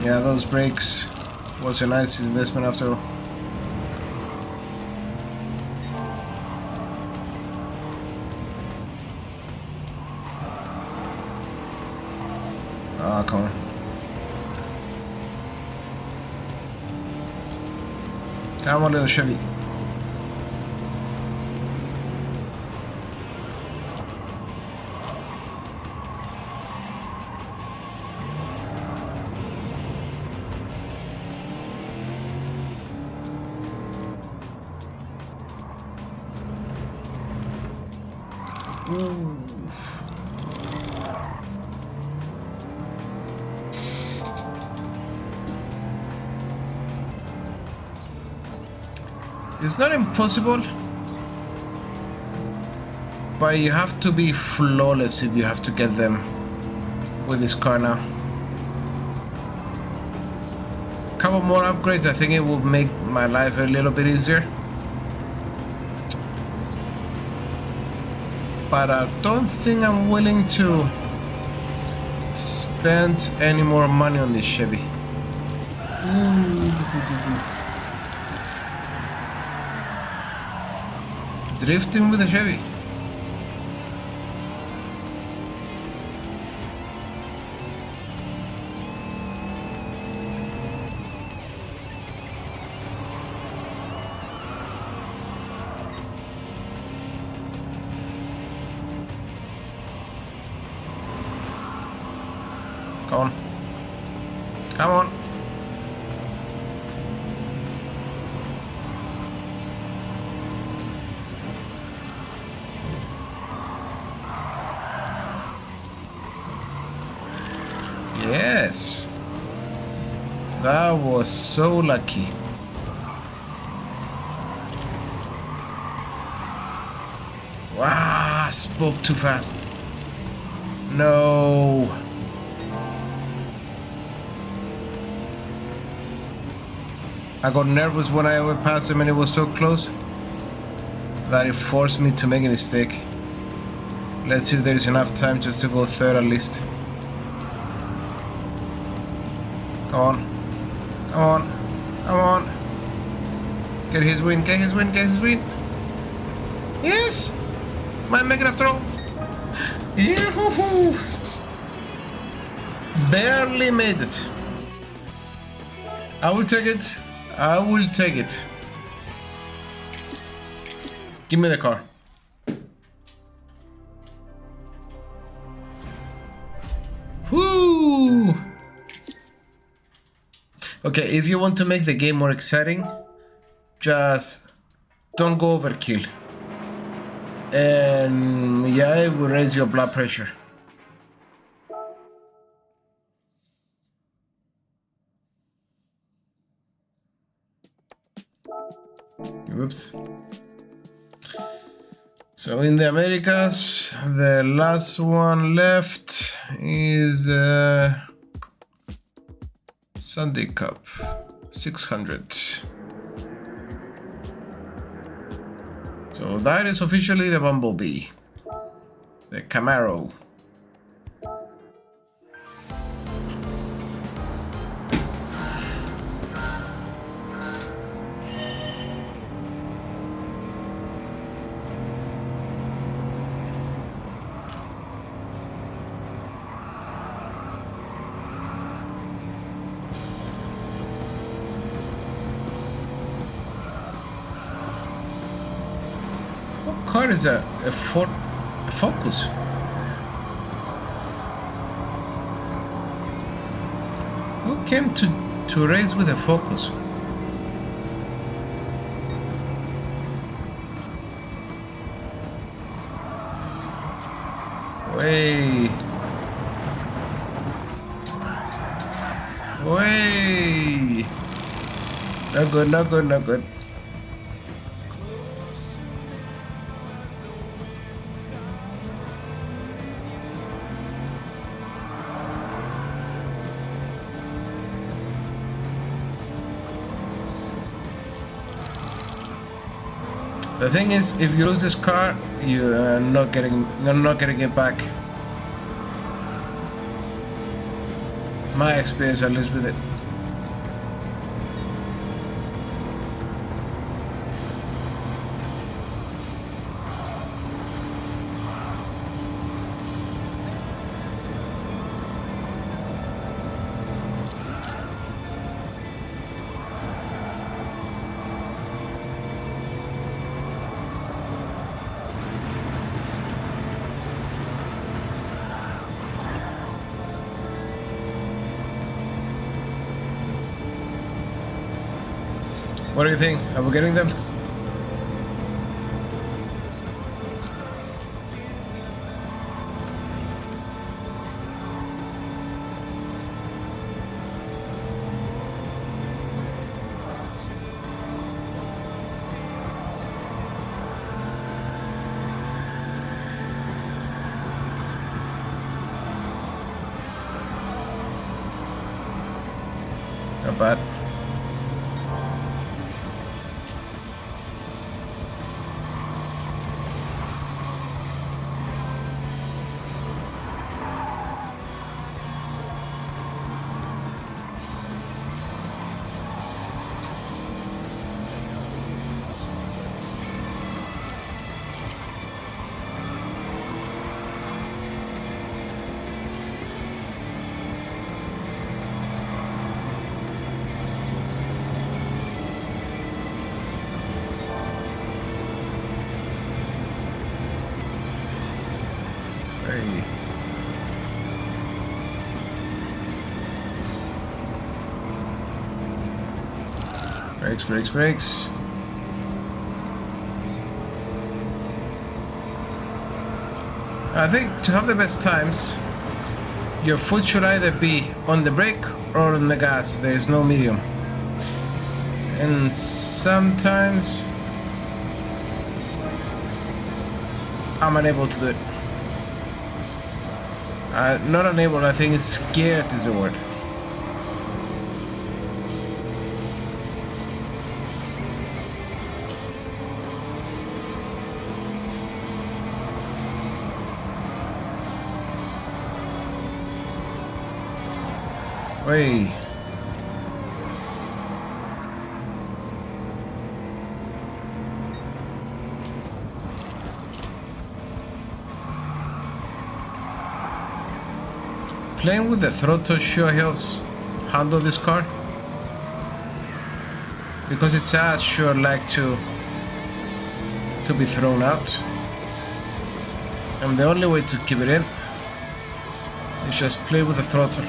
Speaker 1: Yeah, those brakes was a nice investment after all. Ah, come on. Come on, little Chevy. It's not impossible, but you have to be flawless if you have to get them with this car now. A couple more upgrades, I think it will make my life a little bit easier. But I don't think I'm willing to spend any more money on this Chevy. Drifting with a Chevy. Come on. Come on. Yes. That was so lucky. Wow, spoke too fast. No. I got nervous when I overpassed him and it was so close that it forced me to make a mistake. Let's see if there is enough time just to go third at least. Come on. Come on. Come on. Get his win, get his win, get his win. Yes! Might make it after all. Yahoo! Barely made it. I will take it. I will take it. Give me the car. Whoo! Okay, if you want to make the game more exciting, just don't go overkill. And yeah, it will raise your blood pressure. Whoops. So in the Americas, the last one left is Sunday Cup 600. So that is officially the Bumblebee, the Camaro. What car is that? A Ford Focus? Who came to race with a Focus? Way. Way. Not good, not good, not good. The thing is, if you lose this car, you're not getting it back. My experience, at least, with it. What do you think? Are we getting them? Not bad. Hey. Brakes, brakes, brakes. I think to have the best times, your foot should either be on the brake or on the gas. There is no medium. And sometimes I'm unable to do it. Not unable, I think scared is the word. Wait. Playing with the throttle sure helps handle this car, because it's sure like to be thrown out, and the only way to keep it in is just play with the throttle.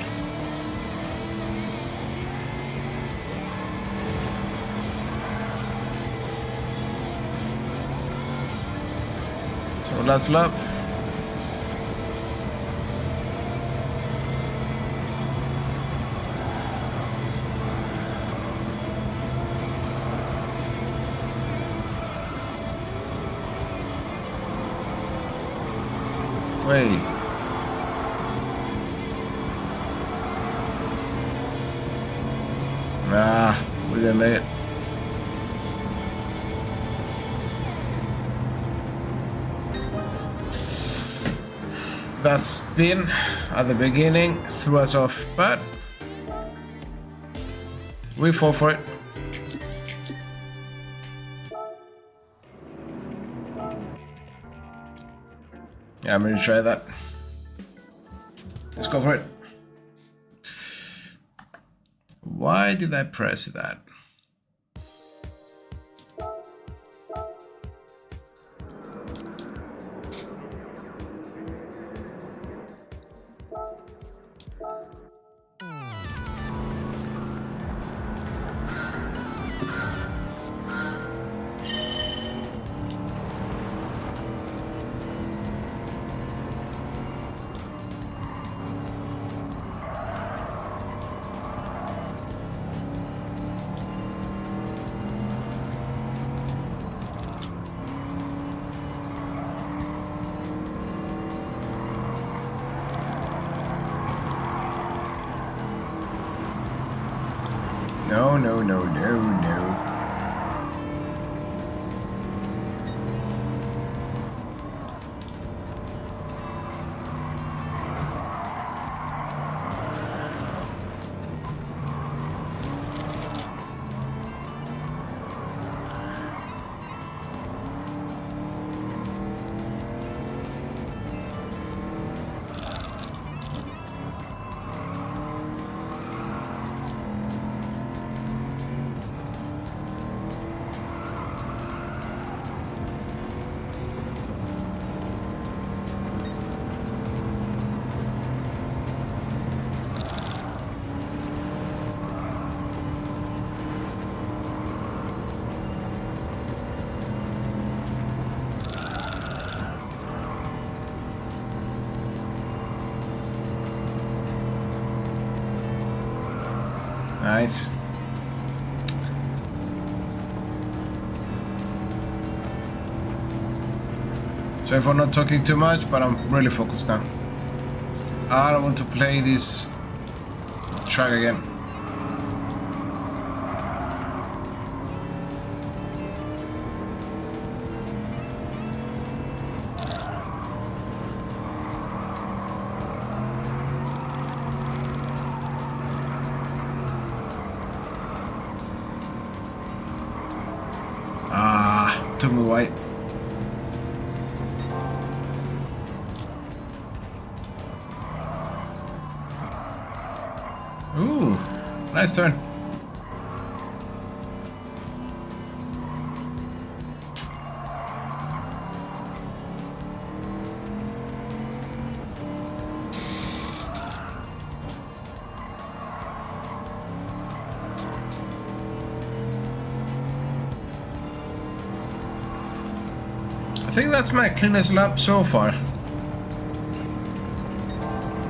Speaker 1: So last lap. Wait. Nah, we didn't make it. That spin at the beginning threw us off, but we fought for it. Yeah, I'm gonna try that. Let's go for it. Why did I press that? No, no, no, no, no. Nice. Sorry for not talking too much, but I'm really focused now. I don't want to play this track again. Took me white. Ooh, nice turn. I think that's my cleanest lap so far.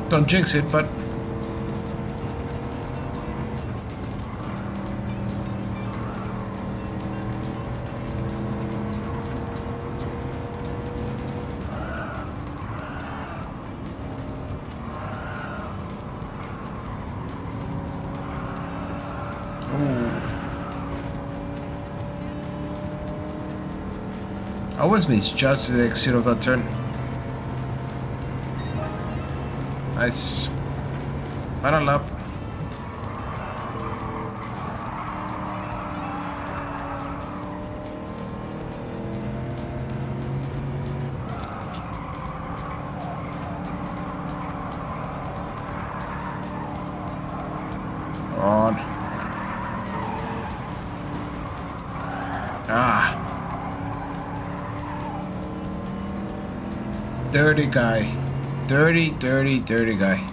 Speaker 1: Don't jinx it, but I always misjudged the exit of that turn. Nice. Final lap. Dirty guy. Dirty, dirty, dirty guy.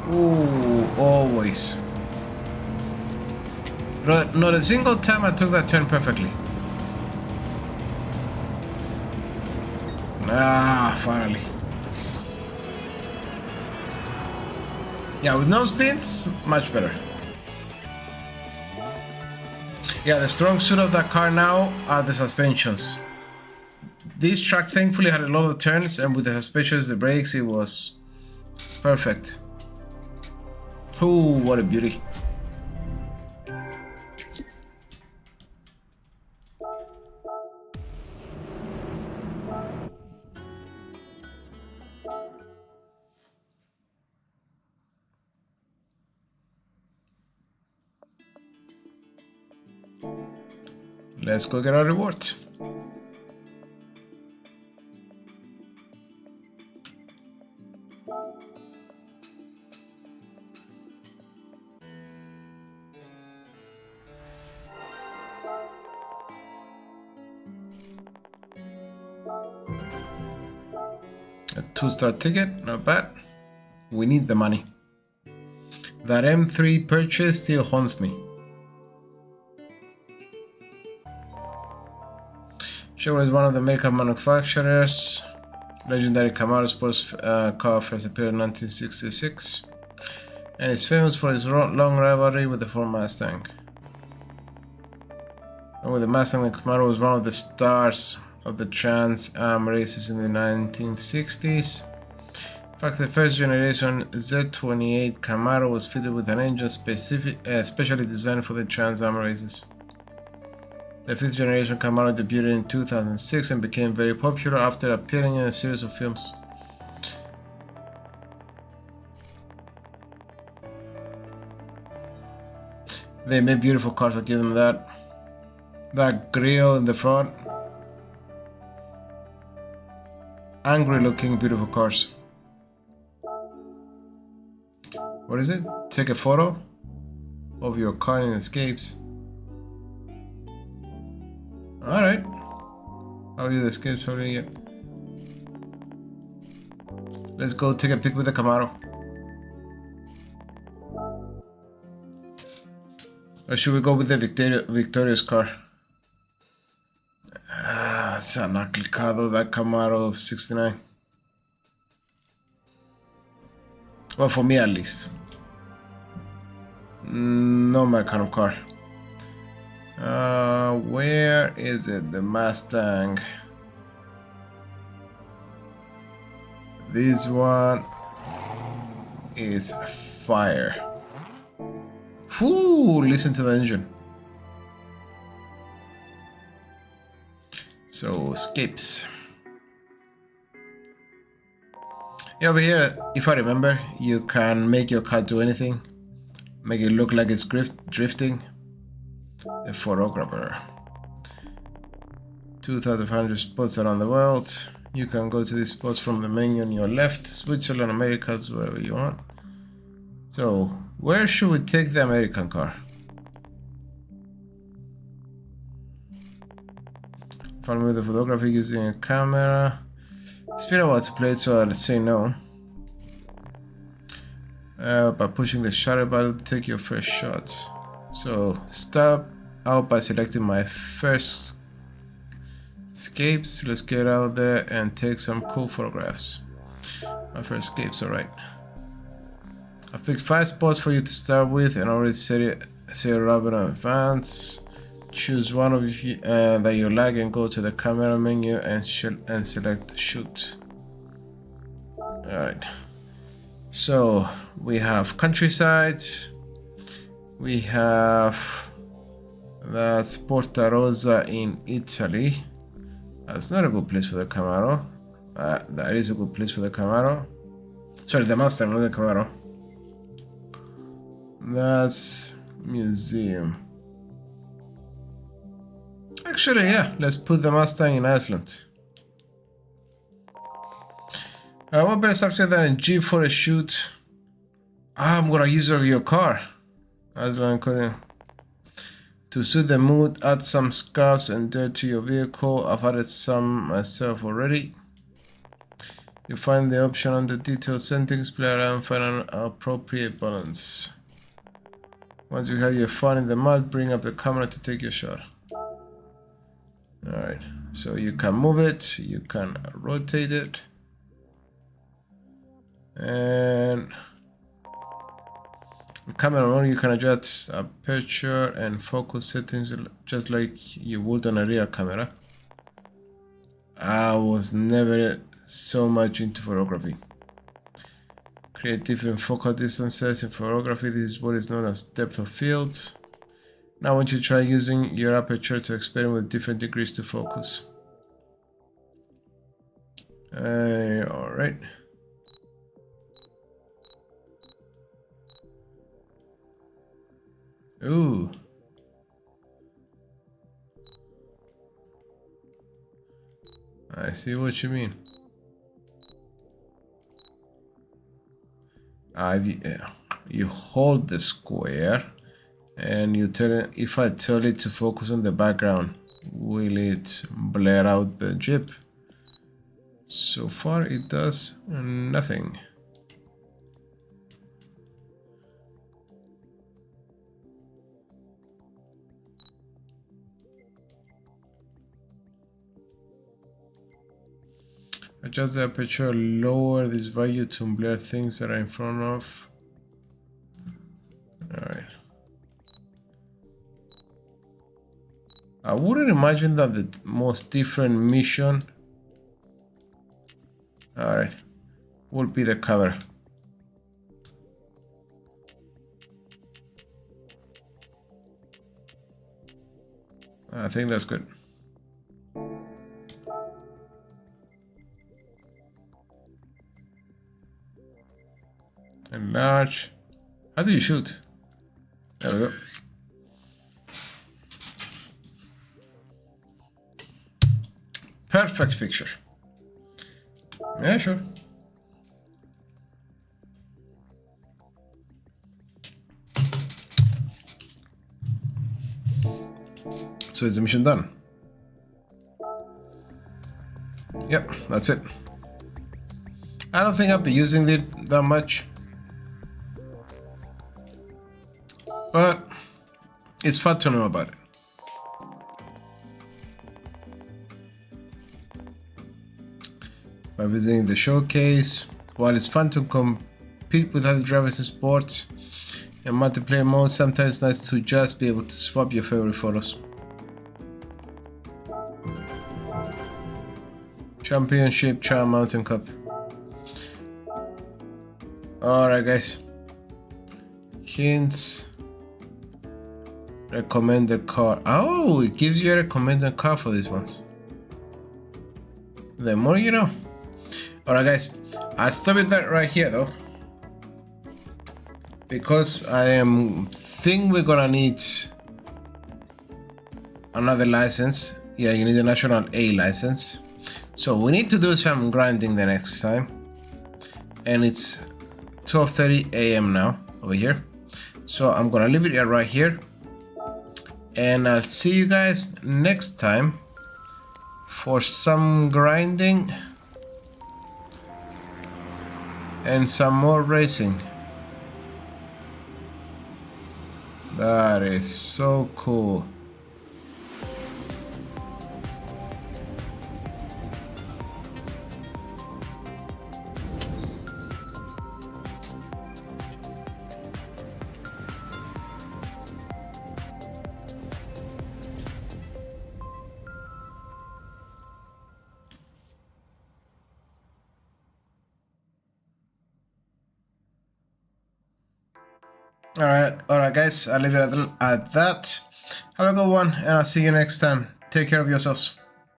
Speaker 1: Ooh, always. Not a single time I took that turn perfectly. Ah, finally. Yeah, with no spins, much better. Yeah, the strong suit of that car now are the suspensions. This track thankfully had a lot of turns, and with the suspensions, the brakes, it was perfect. Oh, what a beauty. Let's go get our reward. A 2-star ticket, not bad. We need the money. That M3 purchase still haunts me. Chevrolet is one of the American manufacturers. Legendary Camaro sports car first appeared in 1966 and is famous for its long rivalry with the Ford Mustang. And with the Mustang, the Camaro was one of the stars of the Trans Am races in the 1960s. In fact, the first generation Z28 Camaro was fitted with an engine specially designed for the Trans Am races. The 5th generation Camaro debuted in 2006 and became very popular after appearing in a series of films. They made beautiful cars, I'll give them that. That grille in the front. Angry looking, beautiful cars. What is it? Take a photo of your car in escapes. Alright. I'll use the escapes for it. Let's go take a pic with the Camaro. Or should we go with the victorious car? It's an ugly car though, that Camaro of 69. Well, for me at least. Not my kind of car. Where is it? The Mustang. This one is fire. Whew, listen to the engine. So, escapes. Yeah, over here, if I remember, you can make your car do anything. Make it look like it's drifting. The photographer. 2,500 spots around the world. You can go to these spots from the menu on your left. Switzerland, Americas, wherever you want. So, where should we take the American car? Follow me with the photography using a camera. It's been a while to play it, so let's say no. By pushing the shutter button, take your first shots. So, stop out by selecting my first escapes. Let's get out there and take some cool photographs. My first escapes, alright. I've picked 5 spots for you to start with and already set it up in advance. choose one of you that you like and go to the camera menu and select shoot. Alright, so we have countryside, we have that's Porta Rosa in Italy. That's not a good place for the Camaro. That is a good place for the Camaro. Sorry, the Mustang, not the Camaro. That's museum. Actually, yeah, let's put the Mustang in Iceland. What better subject than a Jeep for a shoot? I'm gonna use your car. Iceland, Korea. To suit the mood, add some scarves and dirt to your vehicle. I've added some myself already. You find the option under detailed settings, play around, find an appropriate balance. Once you have your fun in the mud, bring up the camera to take your shot. Alright, so you can move it, you can rotate it, and the camera mode, you can adjust aperture and focus settings just like you would on a rear camera. I was never so much into photography. Create different focal distances in photography. This is what is known as depth of field. Now I want you to try using your aperture to experiment with different degrees to focus. Alright. Ooh. I see what you mean. You hold the square and you tell it, if I tell it to focus on the background, will it blur out the Jeep? So far it does nothing. Adjust the aperture, lower this value to blur things that are in front of. Alright. I wouldn't imagine that the most different mission, alright, will be the camera. I think that's good. Enlarge. How do you shoot? There we go. Perfect picture. Yeah, sure. So is the mission done? Yep, that's it. I don't think I'll be using it that much, but it's fun to know about it. By visiting the showcase, while it's fun to compete with other drivers in sports and multiplayer mode, sometimes it's nice to just be able to swap your favorite photos. Championship Child Mountain Cup. Alright guys. Hints. Recommended car. Oh, it gives you a recommended car for these ones. The more you know. Alright guys, I'll stop it right here though, because I think we're gonna need another license. Yeah, you need a National A license. So we need to do some grinding the next time. And it's 12:30 a.m. now over here. So I'm gonna leave it right here. And I'll see you guys next time for some grinding and some more racing. That is so cool. Alright, guys. I'll leave it at that. Have a good one, and I'll see you next time. Take care of yourselves.